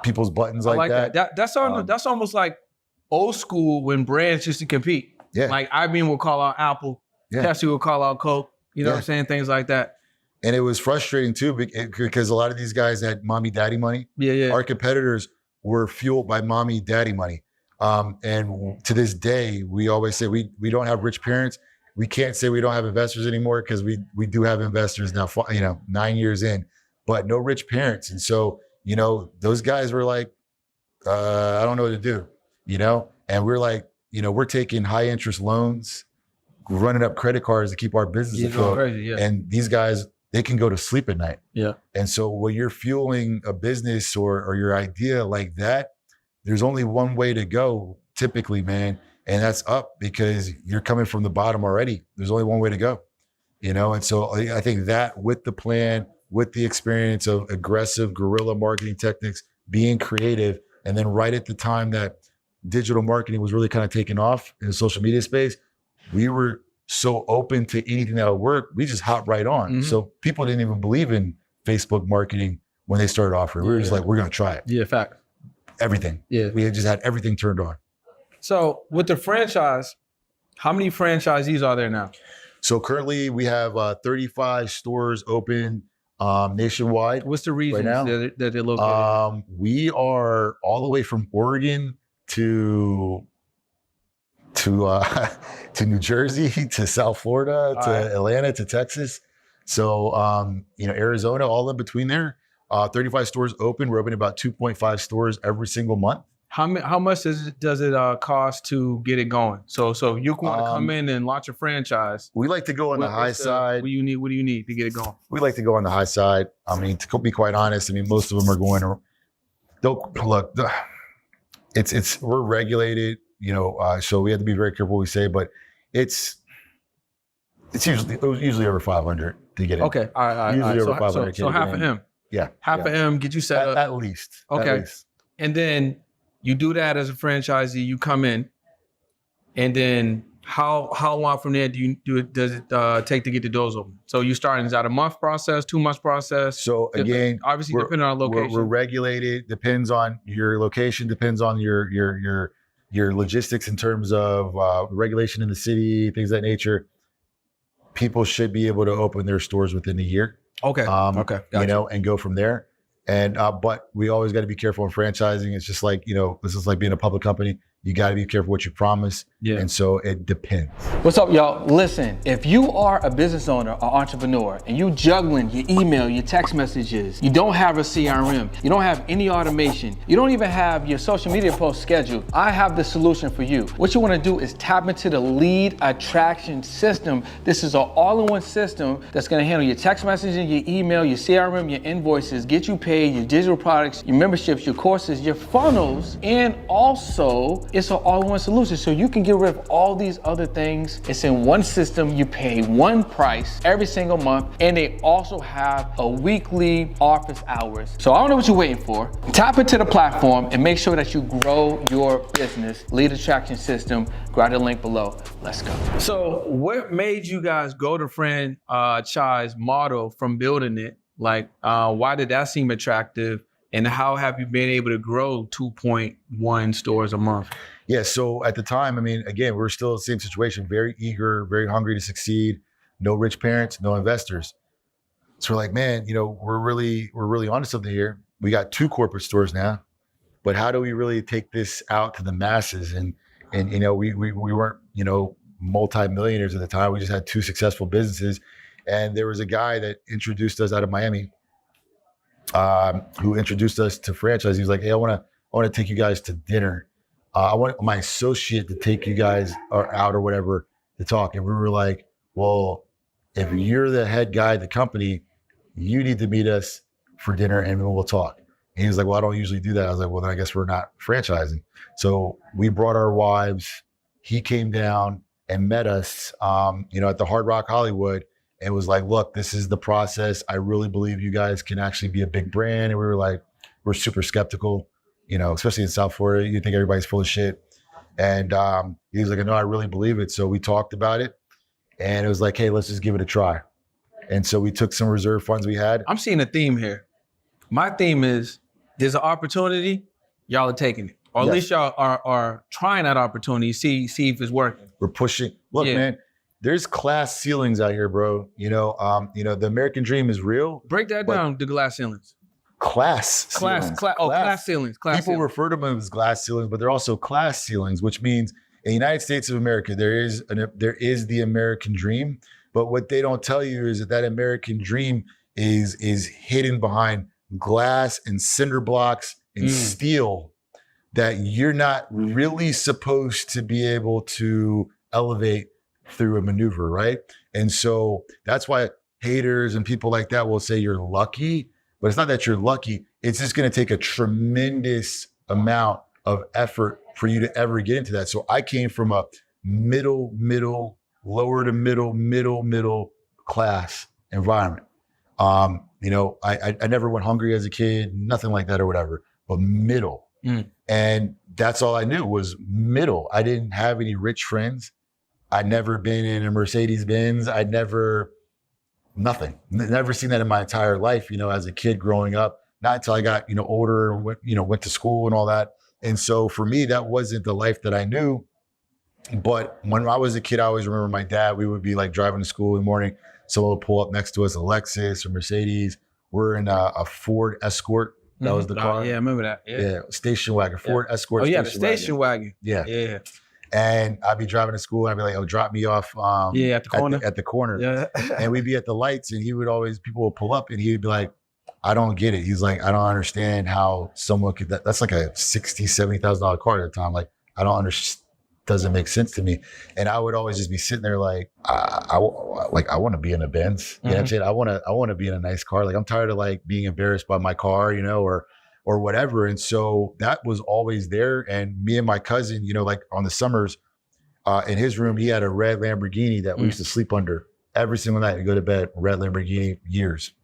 people's buttons like that. That's almost like old school when brands used to compete. Yeah. Like IBM will call out Apple, Pepsi will call out Coke. You know what I'm saying? Things like that. And it was frustrating too because a lot of these guys had mommy, daddy money. Our competitors were fueled by mommy, daddy money. And to this day, we always say we don't have rich parents. We can't say we don't have investors anymore because we do have investors now, 9 years in, but no rich parents. And so, you know, those guys were like, I don't know what to do, you know? And we're like, you know, we're taking high interest loans, running up credit cards to keep our business afloat. And these guys, they can go to sleep at night. And so when you're fueling a business or your idea like that, there's only one way to go typically, man. And that's up because you're coming from the bottom already. There's only one way to go, you know? And so I think that with the plan, with the experience of aggressive guerrilla marketing techniques, being creative, and then right at the time that digital marketing was really kind of taking off in the social media space, we were so open to anything that would work. We just hopped right on. So people didn't even believe in Facebook marketing when they started offering. We were just like, we're going to try it. Fact. Everything. We had just had everything turned on. So with the franchise, how many franchisees are there now? So currently we have 35 stores open nationwide. What's the reason right now that they're located? We are all the way from Oregon to New Jersey, to South Florida, to Atlanta, to Texas. So, you know, Arizona, all in between there. 35 stores open. We're opening about 2.5 stores every single month. How much does it cost to get it going? So if you want to come in and launch a franchise, we like to go on the high side. What do you need to get it going? We like to go on the high side. I mean, to be quite honest, I mean, most of them are going to, we're regulated, you know, so we have to be very careful what we say, but it's usually over 500 to get in. Okay. All right. Usually over 500. So half of M. Yeah. Half of M, get you set up. At least. Okay. At least. And then you do that as a franchisee, you come in, and then how long from there does it take to get the doors open? So you starting, is that a month process, 2 months process? So again, obviously depending on location. We're regulated, depends on your location, depends on your logistics in terms of regulation in the city, things of that nature. People should be able to open their stores within a year. Okay. Gotcha. You know, and go from there. And but we always got to be careful in franchising. It's just like, you know, this is like being a public company. You got to be careful what you promise. And so it depends. What's up, y'all? Listen, if you are a business owner or entrepreneur and you juggling your email, your text messages, you don't have a CRM, you don't have any automation, you don't even have your social media posts scheduled, I have the solution for you. What you want to do is tap into the lead attraction system. This is an all-in-one system that's going to handle your text messaging, your email, your CRM, your invoices, get you paid, your digital products, your memberships, your courses, your funnels, and also it's an all-in-one solution. So you can get rid of all these other things. It's in one system. You pay one price every single month. And they also have a weekly office hours. So I don't know what you're waiting for. Tap into the platform and make sure that you grow your business. Lead attraction system. Grab the link below. Let's go. So what made you guys go to franchise model from building it? Like, why did that seem attractive? And how have you been able to grow 2.1 stores a month? Yeah, so at the time, I mean, again, we're still in the same situation, very eager, very hungry to succeed, no rich parents, no investors. So we're like, man, we're really onto something here. We got 2 corporate stores now, but how do we really take this out to the masses? And we weren't, multi-millionaires at the time. We just had 2 successful businesses. And there was a guy that introduced us out of Miami, who introduced us to franchise. He was like, hey, I want to take you guys to dinner. I want my associate to take you guys out or whatever to talk. And we were like, well, if you're the head guy of the company, you need to meet us for dinner and we'll talk. And he was like, well, I don't usually do that. I was like, well, then I guess we're not franchising. So we brought our wives. He came down and met us, at the Hard Rock Hollywood, and was like, look, this is the process. I really believe you guys can actually be a big brand. And we were like, we're super skeptical, especially in South Florida. You think everybody's full of shit. And he was like, no, I really believe it. So we talked about it, and it was like, hey, let's just give it a try. And so we took some reserve funds we had. I'm seeing a theme here. My theme is there's an opportunity, y'all are taking it. Or at least y'all are trying that opportunity, see if it's working. We're pushing. Look, man, there's class ceilings out here, bro. The American dream is real. Break that down, the glass ceilings. Class ceilings. Class ceilings. People refer to them as glass ceilings, but they're also class ceilings, which means in the United States of America, there is the American dream. But what they don't tell you is that American dream is hidden behind glass and cinder blocks and steel that you're not really supposed to be able to elevate through a maneuver, right? And so that's why haters and people like that will say you're lucky, but it's not that you're lucky. It's just going to take a tremendous amount of effort for you to ever get into that. So I came from a middle, lower to middle class environment. I never went hungry as a kid, nothing like that or whatever, but middle. And that's all I knew was middle. I didn't have any rich friends. I'd never been in a Mercedes Benz. Nothing. Never seen that in my entire life, as a kid growing up, not until I got, older and went to school and all that. And so for me, that wasn't the life that I knew. But when I was a kid, I always remember my dad, we would be like driving to school in the morning. Someone would pull up next to us, a Lexus or Mercedes. We're in a Ford Escort. That was the car. Yeah, I remember that. Yeah, station wagon, Ford Escort. Oh yeah, the station wagon. Yeah. And I'd be driving to school and I'd be like, oh, drop me off. At the corner. At the corner. Yeah. And we'd be at the lights and people would pull up and he'd be like, I don't get it. He's like, I don't understand how someone could, that's like a $60,000, $70,000 car at the time. Like, I don't understand. Doesn't make sense to me. And I would always just be sitting there like, I want to be in a Benz. You know what I'm saying? I want to be in a nice car. Like, I'm tired of like being embarrassed by my car, or whatever. And so that was always there. And me and my cousin, like on the summers, in his room, he had a red Lamborghini that we used to sleep under every single night. We go to bed, red Lamborghini,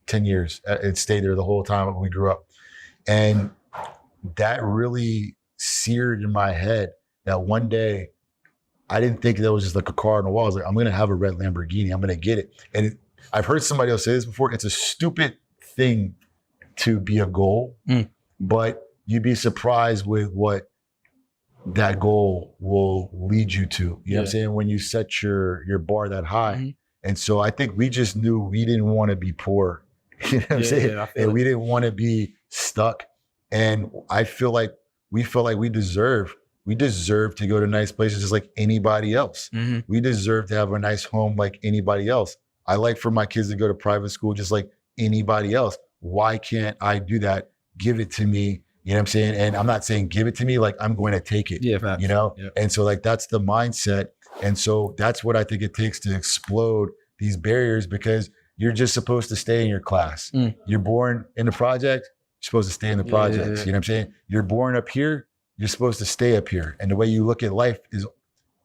10 years. It stayed there the whole time when we grew up. And that really seared in my head that one day, I didn't think that was just like a car on the wall. I was like, I'm going to have a red Lamborghini. I'm going to get it. And I've heard somebody else say this before. It's a stupid thing to be a goal, but you'd be surprised with what that goal will lead you to. You know what I'm saying? When you set your bar that high. And so I think we just knew we didn't want to be poor. You know what I'm saying? And we didn't want to be stuck. And I feel like we deserve to go to nice places just like anybody else. We deserve to have a nice home like anybody else. I like for my kids to go to private school just like anybody else. Why can't I do that? Give it to me. You know what I'm saying? And I'm not saying give it to me, like I'm going to take it, And so like, that's the mindset. And so that's what I think it takes to explode these barriers, because you're just supposed to stay in your class. You're born in the project, you're supposed to stay in the projects. You know what I'm saying? You're born up here, you're supposed to stay up here. And the way you look at life is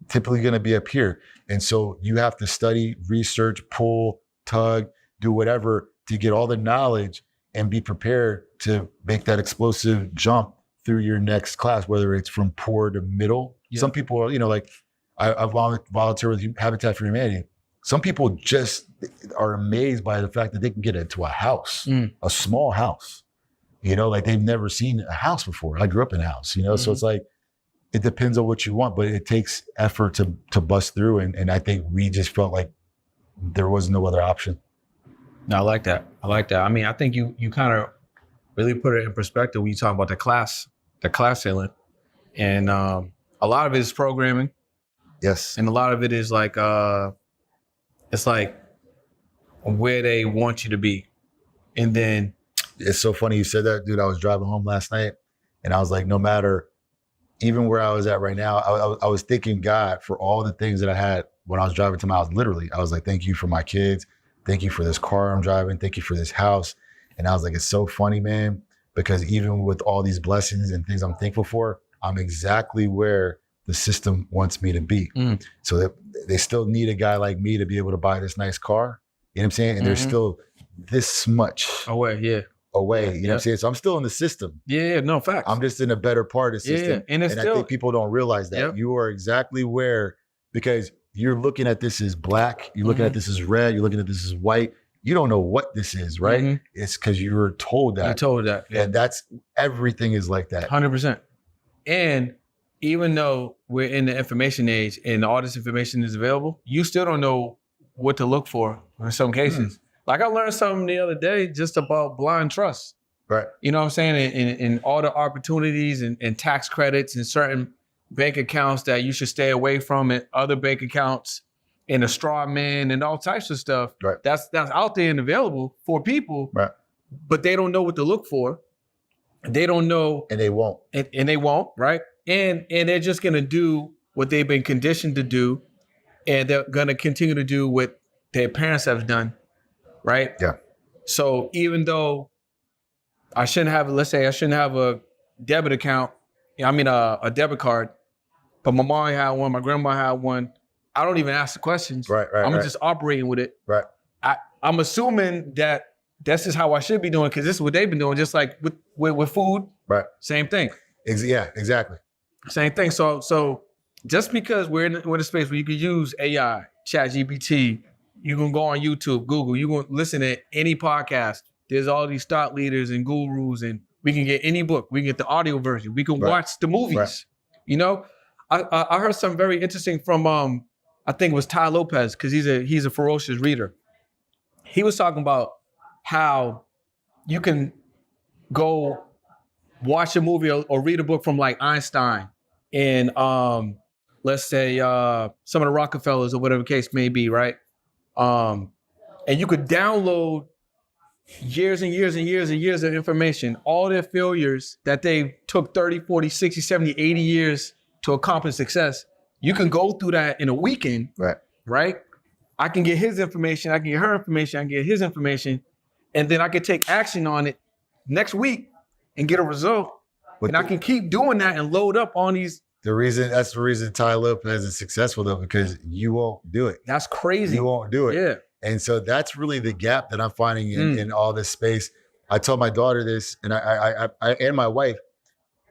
typically going to be up here. And so you have to study, research, pull, tug, do whatever to get all the knowledge and be prepared to make that explosive jump through your next class, whether it's from poor to middle. Some people are, like I volunteer with Habitat for Humanity. Some people just are amazed by the fact that they can get into a house, a small house. Like they've never seen a house before. I grew up in a house, so it's like, it depends on what you want, but it takes effort to bust through. And I think we just felt like there was no other option. No, I like that. I mean, I think you kind of really put it in perspective when you talk about the class ceiling. And a lot of it is programming. Yes. And a lot of it is like, it's like where they want you to be. And then. It's so funny you said that, dude. I was driving home last night and I was like, no matter, even where I was at right now, I was thanking God for all the things that I had when I was driving to my house. Literally, I was like, thank you for my kids. Thank you for this car I'm driving. Thank you for this house. And I was like, it's so funny, man, because even with all these blessings and things I'm thankful for, I'm exactly where the system wants me to be. So that they still need a guy like me to be able to buy this nice car. You know what I'm saying? And there's still this much away. You know what I'm saying? So I'm still in the system. No, facts. I'm just in a better part of the system. And I think people don't realize that. You are exactly where, because you're looking at this as black, you're looking at this as red, you're looking at this as white. You don't know what this is, right? It's because you were told that. You're told that. And that's, everything is like that. 100%. And even though we're in the information age and all this information is available, you still don't know what to look for in some cases. Like I learned something the other day just about blind trust. Right. You know what I'm saying? In all the opportunities and tax credits and certain bank accounts that you should stay away from, and other bank accounts and a straw man and all types of stuff. Right. That's out there and available for people. Right. But they don't know what to look for. They don't know. And they won't. And they won't, right? And they're just gonna do what they've been conditioned to do, and they're gonna continue to do what their parents have done. Right? Yeah. So even though let's say I shouldn't have a debit account, a debit card, but my mom had one, my grandma had one, I don't even ask the questions. Right. I'm just operating with it. Right. I'm assuming that this is how I should be doing, because this is what they've been doing, just like with food. Right. Same thing. Yeah, exactly. Same thing. So just because we're in a space where you can use AI, ChatGPT, you can go on YouTube, Google, you can listen to any podcast. There's all these thought leaders and gurus, and we can get any book. We can get the audio version. We can watch the movies. Right. You know, I heard something very interesting from I think it was Ty Lopez, because he's a ferocious reader. He was talking about how you can go watch a movie or read a book from like Einstein and let's say some of the Rockefellers or whatever the case may be, right? And you could download years and years and years and years of information, all their failures that they took 30, 40, 60, 70, 80 years to accomplish success. You can go through that in a weekend, right? I can get his information, I can get her information, I can get his information, and then I can take action on it next week and get a result. But I can keep doing that and load up on these. That's the reason Ty Lopez is successful, though, because you won't do it. That's crazy. You won't do it. Yeah. And so that's really the gap that I'm finding in all this space. I told my daughter this, and I and my wife,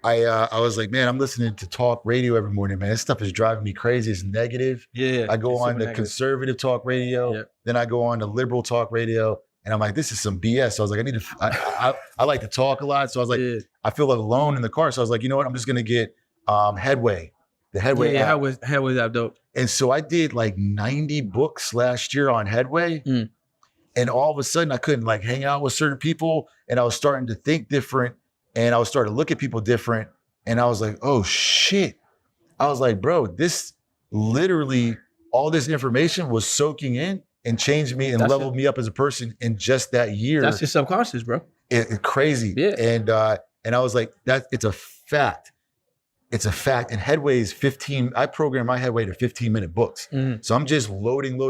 I was like, man, I'm listening to talk radio every morning, man. This stuff is driving me crazy. It's negative. Yeah. I go on the conservative talk radio, then I go on to liberal talk radio, and I'm like, this is some BS. So I was like, I like to talk a lot. So I was like, I feel alone in the car. So I was like, you know what? I'm just gonna get Headway. The Headway app. Headway's app dope. And so I did like 90 books last year on Headway. And all of a sudden I couldn't like hang out with certain people, and I was starting to think different, and I was starting to look at people different. And I was like, oh shit. I was like, bro, this literally, all this information was soaking in and changed me and leveled me up as a person in just that year. That's your subconscious, bro. It's crazy. Yeah. And I was like, it's a fact. It's a fact. And Headway is 15. I programmed my Headway to 15-minute books. So I'm just loading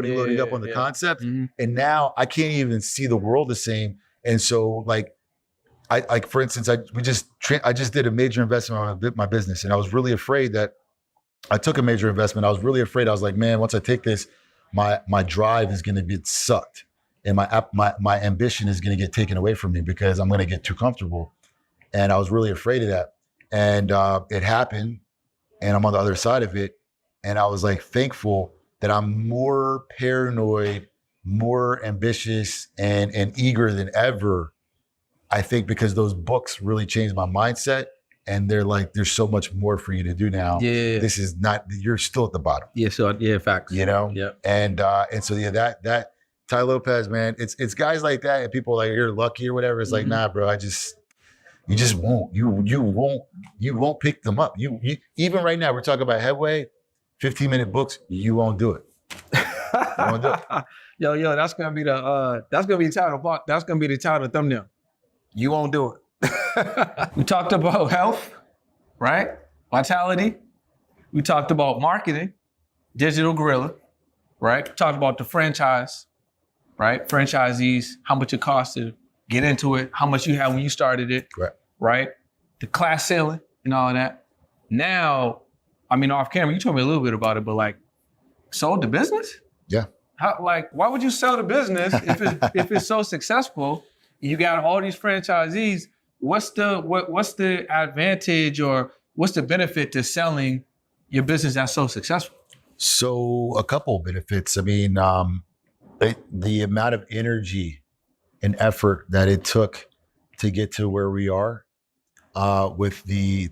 up on the concept. And now I can't even see the world the same. And so like, for instance, I just did a major investment on my business, and I was really afraid that I took a major investment. I was really afraid. I was like, man, once I take this, my drive is going to get sucked, and my ambition is going to get taken away from me because I'm going to get too comfortable. And I was really afraid of that. And it happened, and I'm on the other side of it. And I was like thankful that I'm more paranoid, more ambitious, and eager than ever. I think because those books really changed my mindset, and they're like, there's so much more for you to do now. Yeah. This is not, you're still at the bottom. Yeah. So facts. You know? Yeah. And so that Ty Lopez, man. It's guys like that, and people are like, you're lucky or whatever. It's like, nah, bro. You just won't. You won't pick them up. You even right now, we're talking about headway, 15-minute books. You won't do it. You won't do it. Yo, that's gonna be the title. That's gonna be the title thumbnail. You won't do it. We talked about health, right? Vitality. We talked about marketing, digital guerrilla, right? We talked about the franchise, right? Franchisees, how much it costs to get into it, how much you had when you started it, right? The class ceiling and all of that. Now, I mean, off camera, you told me a little bit about it, but like, sold the business? Yeah. Why would you sell the business if it's so successful? You got all these franchisees. What's the advantage or what's the benefit to selling your business that's so successful? So a couple of benefits. I mean, the amount of energy and effort that it took to get to where we are, with the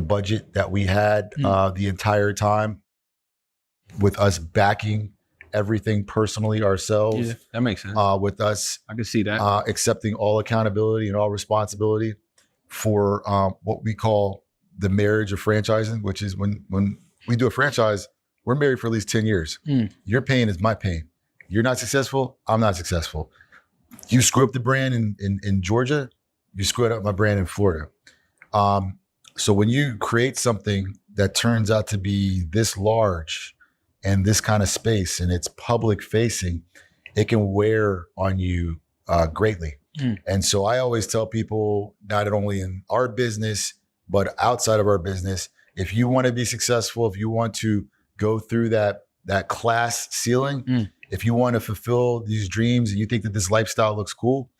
budget that we had the entire time, with us backing everything personally ourselves. Yeah, that makes sense. With us, I can see that. Accepting all accountability and all responsibility for what we call the marriage of franchising, which is when we do a franchise, we're married for at least 10 years. Your pain is my pain. You're not successful, I'm not successful. You screw up the brand in Georgia, you screwed up my brand in Florida. So when you create something that turns out to be this large and this kind of space and it's public facing, it can wear on you greatly. And so I always tell people, not only in our business, but outside of our business, if you want to be successful, if you want to go through that class ceiling, if you want to fulfill these dreams and you think that this lifestyle looks cool,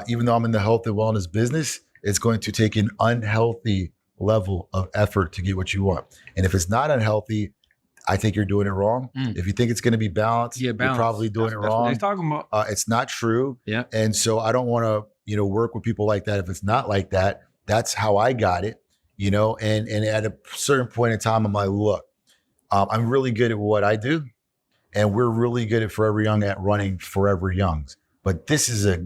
even though I'm in the health and wellness business, it's going to take an unhealthy level of effort to get what you want. And if it's not unhealthy, I think you're doing it wrong. If you think it's going to be balanced, you're probably doing it wrong. That's what they're talking about. It's not true. Yeah. And so I don't want to, work with people like that. If it's not like that, that's how I got it, and at a certain point in time, I'm like, look, I'm really good at what I do. And we're really good at Forever Young at running Forever Youngs. But this is a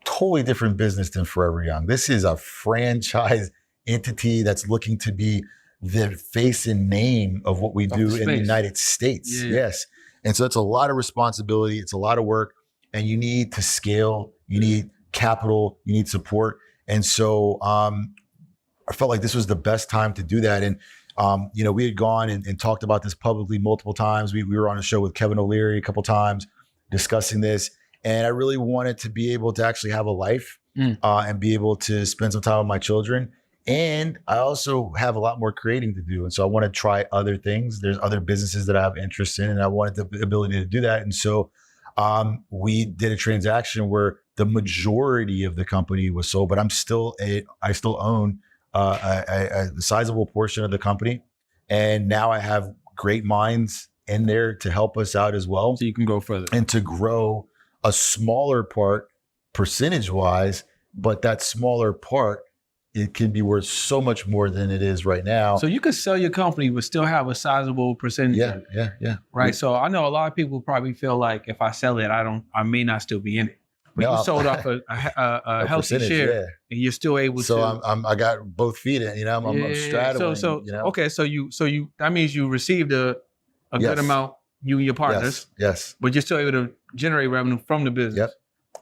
totally different business than Forever Young. This is a franchise entity that's looking to be the face and name of what we do in the United States. Yeah. Yes. And so it's a lot of responsibility. It's a lot of work, and you need to scale. You need capital. You need support. And so I felt like this was the best time to do that. And, we had gone and talked about this publicly multiple times. We were on a show with Kevin O'Leary a couple times discussing this. And I really wanted to be able to actually have a life and be able to spend some time with my children. And I also have a lot more creating to do. And so I want to try other things. There's other businesses that I have interest in, and I wanted the ability to do that. And so we did a transaction where the majority of the company was sold, but I still own a sizable portion of the company. And now I have great minds in there to help us out as well. So you can go further. And to grow a smaller part percentage wise, but that smaller part, it can be worth so much more than it is right now. So you could sell your company but still have a sizable percentage. Yeah. Right. So I know a lot of people probably feel like if I sell it, I may not still be in it. But you sold off a healthy share, and you're still able to. So I got both feet in. I'm straddling. Okay. So that means you received a good amount. You and your partners. Yes. But you're still able to generate revenue from the business. Yep.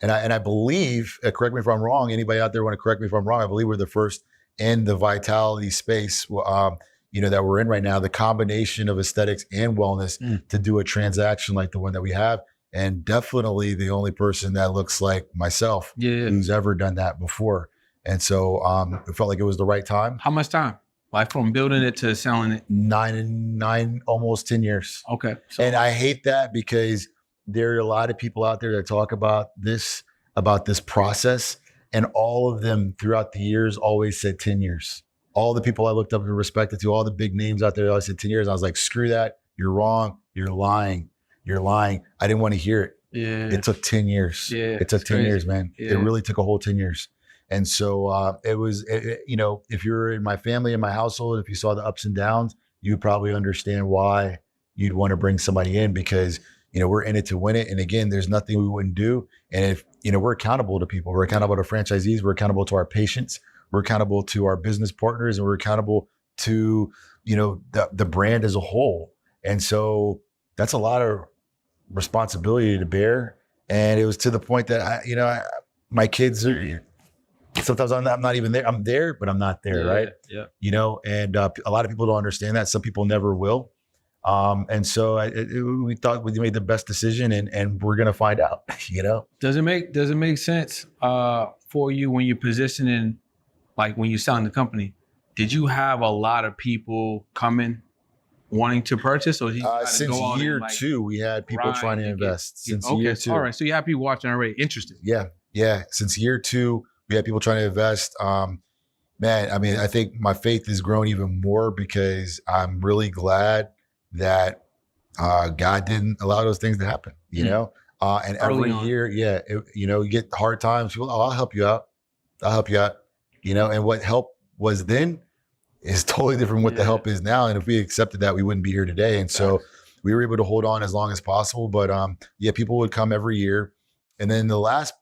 And I believe, correct me if I'm wrong, anybody out there want to correct me if I'm wrong, I believe we're the first in the vitality space, that we're in right now, the combination of aesthetics and wellness to do a transaction like the one that we have. And definitely the only person that looks like myself who's ever done that before. And so it felt like it was the right time. How much time? Like from building it to selling it? 9, almost 10 years. Okay. And I hate that because there are a lot of people out there that talk about this process, and all of them throughout the years always said 10 years. All the people I looked up and respected to, all the big names out there, always said 10 years. I was like, screw that. You're wrong. You're lying. I didn't want to hear it. Yeah. It took 10 years. Yeah. It took 10 crazy. years, man. Yeah. It really took a whole 10 years. And so it was, if you're in my family, in my household, if you saw the ups and downs, you probably understand why you'd want to bring somebody in, because we're in it to win it. And again, there's nothing we wouldn't do. And if, we're accountable to people, we're accountable to franchisees, we're accountable to our patients, we're accountable to our business partners, and we're accountable to, the brand as a whole. And so that's a lot of responsibility to bear. And it was to the point that my kids are, sometimes I'm not even there. I'm there, but I'm not there. Right. Yeah. And a lot of people don't understand that. Some people never will. And so we thought we made the best decision, and we're going to find out, Does it make sense for you when you're positioning, like when you're selling the company? Did you have a lot of people coming wanting to purchase, or did you since year two, we had people trying to invest since year two. All right. So you have people watching already interested. Yeah. Yeah. Since year two, we had people trying to invest. Man, I mean, I think my faith has grown even more because I'm really glad that God didn't allow those things to happen, and every year, you get hard times. People, I'll help you out. And what help was then is totally different from what the help is now. And if we accepted that, we wouldn't be here today. And so we were able to hold on as long as possible. But people would come every year. And then the last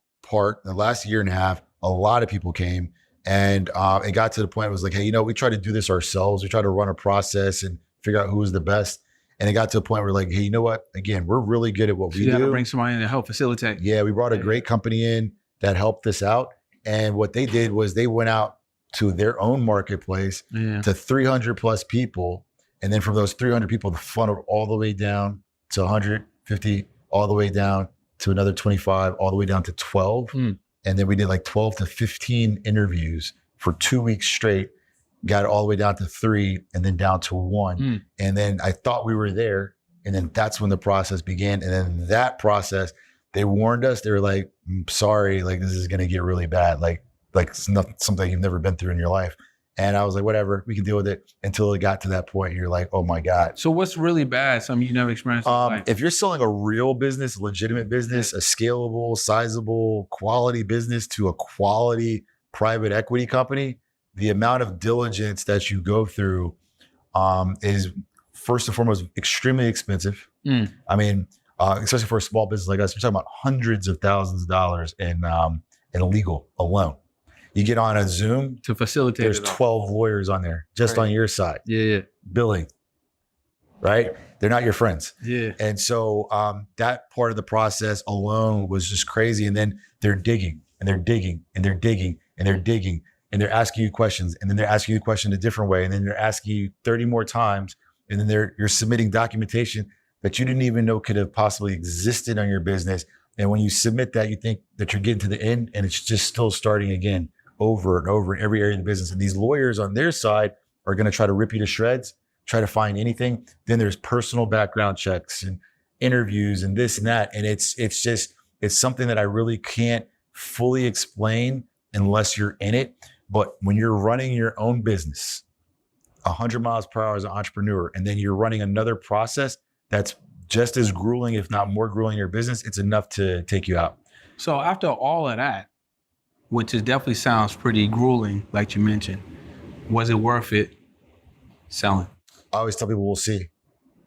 year and a half, a lot of people came, and it got to the point it was like, hey, we try to do this ourselves. We try to run a process and figure out who was the best. And it got to a point where like, hey, you know what? Again, we're really good at what we do. You got to bring somebody in to help facilitate. Yeah, we brought a great company in that helped us out. And what they did was they went out to their own marketplace to 300 plus people. And then from those 300 people, the funneled all the way down to 150, all the way down to another 25, all the way down to 12. And then we did like 12 to 15 interviews for 2 weeks straight, got it all the way down to 3 and then down to 1. And then I thought we were there. And then that's when the process began. And then that process, they warned us. They were like, sorry, like this is going to get really bad. Like it's not something you've never been through in your life. And I was like, whatever, we can deal with it, until it got to that point. You're like, oh my God. So what's really bad? Something you never experienced? If you're selling a real business, a legitimate business, a scalable, sizable, quality business to a quality private equity company, the amount of diligence that you go through is first and foremost extremely expensive. I mean, especially for a small business like us, we're talking about hundreds of thousands of dollars in legal alone. You get on a Zoom to facilitate. There's 12 lawyers on there just on your side. Yeah. Billing, right? They're not your friends. Yeah. And so that part of the process alone was just crazy. And then they're digging and they're digging and they're digging and they're digging and they're asking you questions, and then they're asking you a question a different way, and then they're asking you 30 more times, and then you're submitting documentation that you didn't even know could have possibly existed on your business. And when you submit that, you think that you're getting to the end, and it's just still starting again over and over in every area of the business. And these lawyers on their side are going to try to rip you to shreds, try to find anything. Then there's personal background checks and interviews and this and that. And it's something that I really can't fully explain unless you're in it. But when you're running your own business, 100 miles per hour as an entrepreneur, and then you're running another process that's just as grueling, if not more grueling in your business, it's enough to take you out. So after all of that, which is definitely sounds pretty grueling, like you mentioned, was it worth it selling? I always tell people we'll see.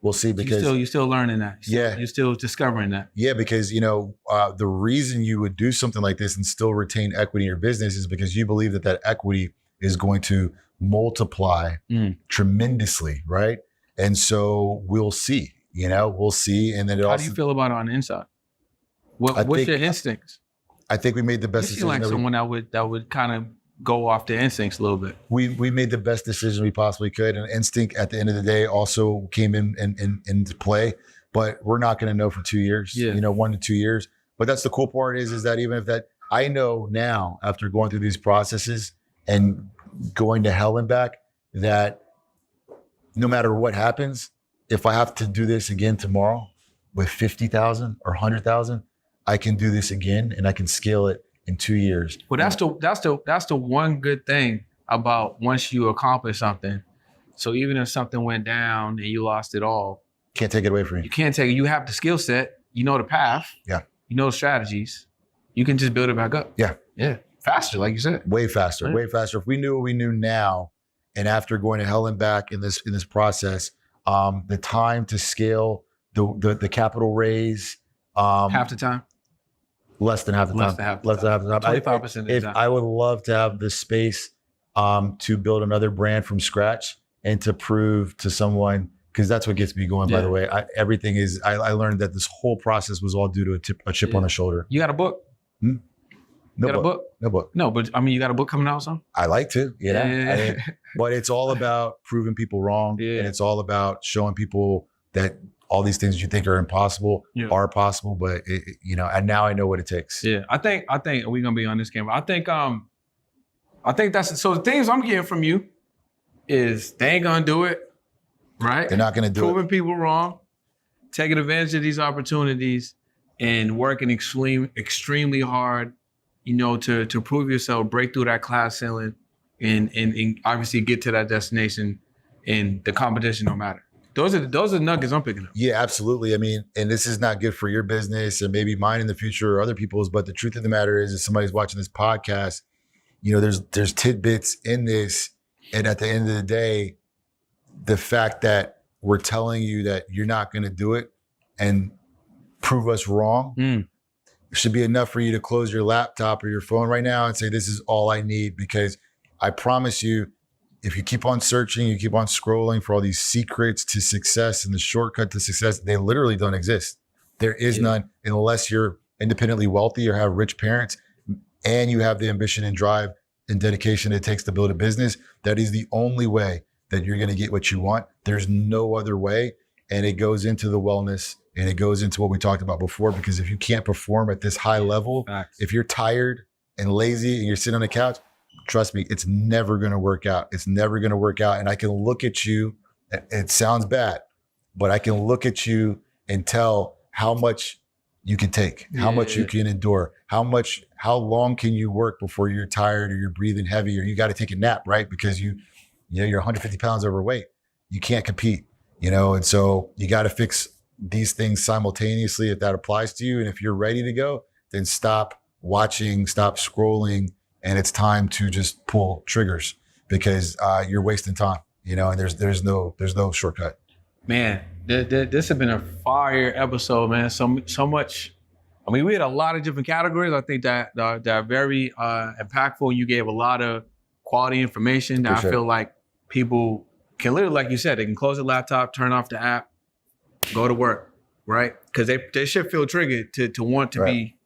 We'll see, because you're still learning that. You're still discovering that. Yeah, because the reason you would do something like this and still retain equity in your business is because you believe that equity is going to multiply tremendously, right? And so we'll see. We'll see. And then how do you feel about it on the inside? What's your instincts? I think we made the best decision. You seem like someone that would kind of go off the instincts a little bit. We made the best decision we possibly could, and instinct at the end of the day also came into play. But we're not going to know for 2 years. 1 to 2 years. But that's the cool part is that even if that, I know now after going through these processes and going to hell and back, that no matter what happens, if I have to do this again tomorrow with 50,000 or 100,000, I can do this again, and I can scale it in 2 years. Well, that's the one good thing about once you accomplish something. So even if something went down and you lost it all, can't take it away from you. You can't take it. You have the skill set. You know the path. Yeah. You know the strategies. You can just build it back up. Yeah. Yeah. Faster, like you said. Way faster. Right. Way faster. If we knew what we knew now, and after going to hell and back in this process, the time to scale the capital raise. Half the time? Less than half the time. Less than half the time. 25% of the time. I would love to have the space to build another brand from scratch and to prove to someone, because that's what gets me going, by the way. I learned that this whole process was all due to a chip on the shoulder. You got a book? No got book. a book? No book. No, but I mean, you got a book coming out or something? I like to, Yeah. I mean, but it's all about proving people wrong. Yeah. And it's all about showing people that all these things you think are impossible are possible. But and now I know what it takes. Yeah, I think we're gonna be on this camera. I think that's so. The things I'm getting from you is they ain't gonna do it, right? They're not gonna do Proving people wrong, taking advantage of these opportunities, and working extremely hard, to prove yourself, break through that class ceiling, and obviously get to that destination. And the competition don't matter. Those are nuggets I'm picking up. Yeah, absolutely. I mean, and this is not good for your business and maybe mine in the future or other people's, but the truth of the matter is, if somebody's watching this podcast, there's tidbits in this. And at the end of the day, the fact that we're telling you that you're not going to do it and prove us wrong should be enough for you to close your laptop or your phone right now and say, this is all I need. Because I promise you, if you keep on searching, you keep on scrolling for all these secrets to success and the shortcut to success, they literally don't exist. There is none unless you're independently wealthy or have rich parents and you have the ambition and drive and dedication it takes to build a business. That is the only way that you're going to get what you want. There's no other way. And it goes into the wellness and it goes into what we talked about before, because if you can't perform at this high level, if you're tired and lazy and you're sitting on the couch, trust me, it's never going to work out. It's never going to work out. And I can look at you, it sounds bad, but I can look at you and tell how much you can take, how much you can endure, how long can you work before you're tired or you're breathing heavy or you got to take a nap, right? Because you're 150 pounds overweight. You can't compete, and so you got to fix these things simultaneously if that applies to you. And if you're ready to go, then stop watching, stop scrolling, and it's time to just pull triggers, because you're wasting time, and there's no shortcut. Man, this has been a fire episode, man. So much. I mean, we had a lot of different categories. I think that are very impactful. You gave a lot of quality information that I feel like people can literally, like you said, they can close the laptop, turn off the app, go to work, right? Because they should feel triggered to want to be.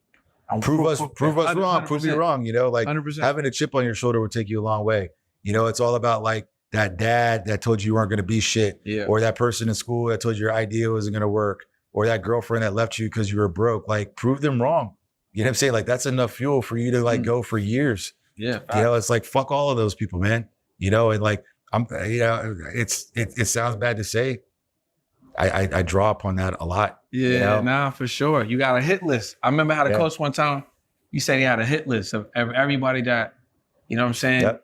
Prove us wrong, prove me wrong, 100%. Having a chip on your shoulder will take you a long way. It's all about like that dad that told you weren't going to be shit, or that person in school that told you your idea wasn't going to work, or that girlfriend that left you because you were broke. Like, prove them wrong. You know what I'm saying? Like, that's enough fuel for you to go for years. Yeah. It's like, fuck all of those people, man. And like, it sounds bad to say. I draw upon that a lot. Yeah, nah, for sure. You got a hit list. I remember I had a coach one time. You said he had a hit list of everybody that,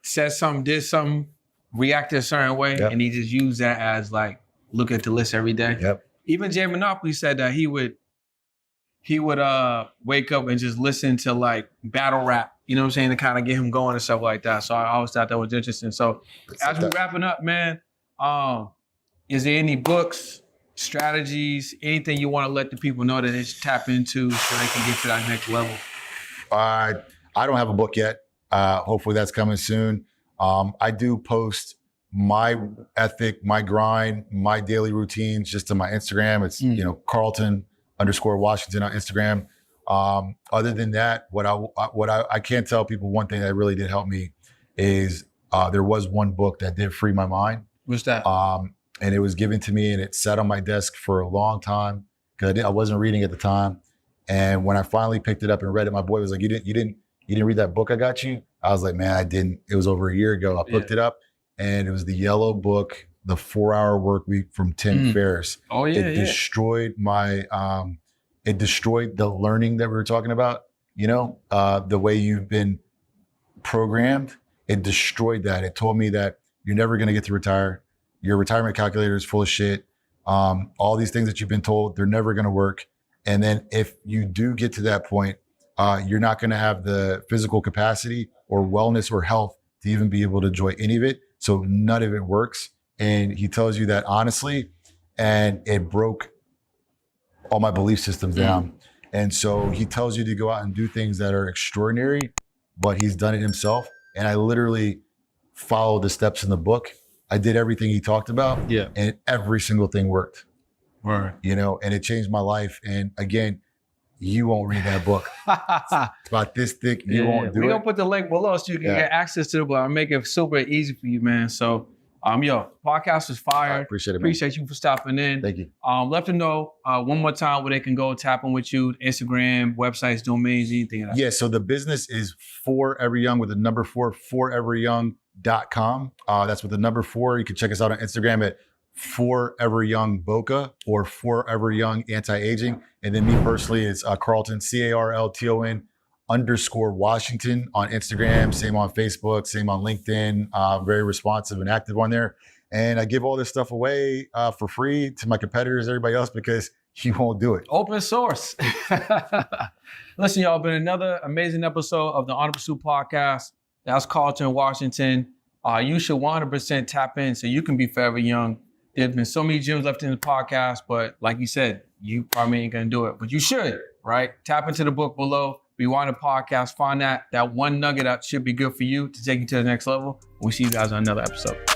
said something, did something, reacted a certain way, and he just used that as like, look at the list every day. Even Jay Monopoly said that he would wake up and just listen to like battle rap, to kind of get him going and stuff like that. So I always thought that was interesting. So as we're wrapping up, man, is there any books, strategies, anything you want to let the people know that they should tap into so they can get to that next level? I don't have a book yet. Hopefully that's coming soon. I do post my ethic, my grind, my daily routines just to my Instagram. It's, Carlton _Washington on Instagram. Other than that, what I can't tell people, one thing that really did help me is there was one book that did free my mind. What's that? And it was given to me and it sat on my desk for a long time because I wasn't reading at the time. And when I finally picked it up and read it, my boy was like, you didn't read that book I got you? I was like, man, I didn't. It was over a year ago. I picked it up and it was the yellow book, The 4-Hour Workweek from Tim Ferriss. Oh yeah. It destroyed my, it destroyed the learning that we were talking about, the way you've been programmed. It destroyed that. It told me that you're never going to get to retire. Your retirement calculator is full of shit. All these things that you've been told, they're never going to work. And then if you do get to that point, you're not going to have the physical capacity or wellness or health to even be able to enjoy any of it. So none of it works. And he tells you that honestly, and it broke all my belief systems down. And so he tells you to go out and do things that are extraordinary, but he's done it himself. And I literally followed the steps in the book. I did everything he talked about, and every single thing worked. Right. You know, and it changed my life. And again, you won't read that book. It's about this thick. You won't do it. We're gonna put the link below so you can get access to the book. I'll make it super easy for you, man. So podcast was fire. I appreciate it, man. Appreciate you for stopping in. Thank you. Let them know one more time where they can go tap in with you, Instagram, websites, domains, anything like that. Yeah, so the business is Forever Young with the number 4, foreveryoung.com. That's with the number 4. You can check us out on Instagram at Forever Young Boca or Forever Young Anti-Aging. And then me personally, it's Carlton, CARLTON _Washington on Instagram, same on Facebook, same on LinkedIn. Very responsive and active on there. And I give all this stuff away for free to my competitors, everybody else, because you won't do it. Open source. Listen, y'all, been another amazing episode of the On the Pursuit podcast. That's Carlton, Washington. You should 100% tap in so you can be forever young. There's been so many gems left in the podcast, but like you said, you probably ain't gonna do it, but you should, right? Tap into the book below. Rewind the podcast, find that one nugget that should be good for you to take you to the next level. We'll see you guys on another episode.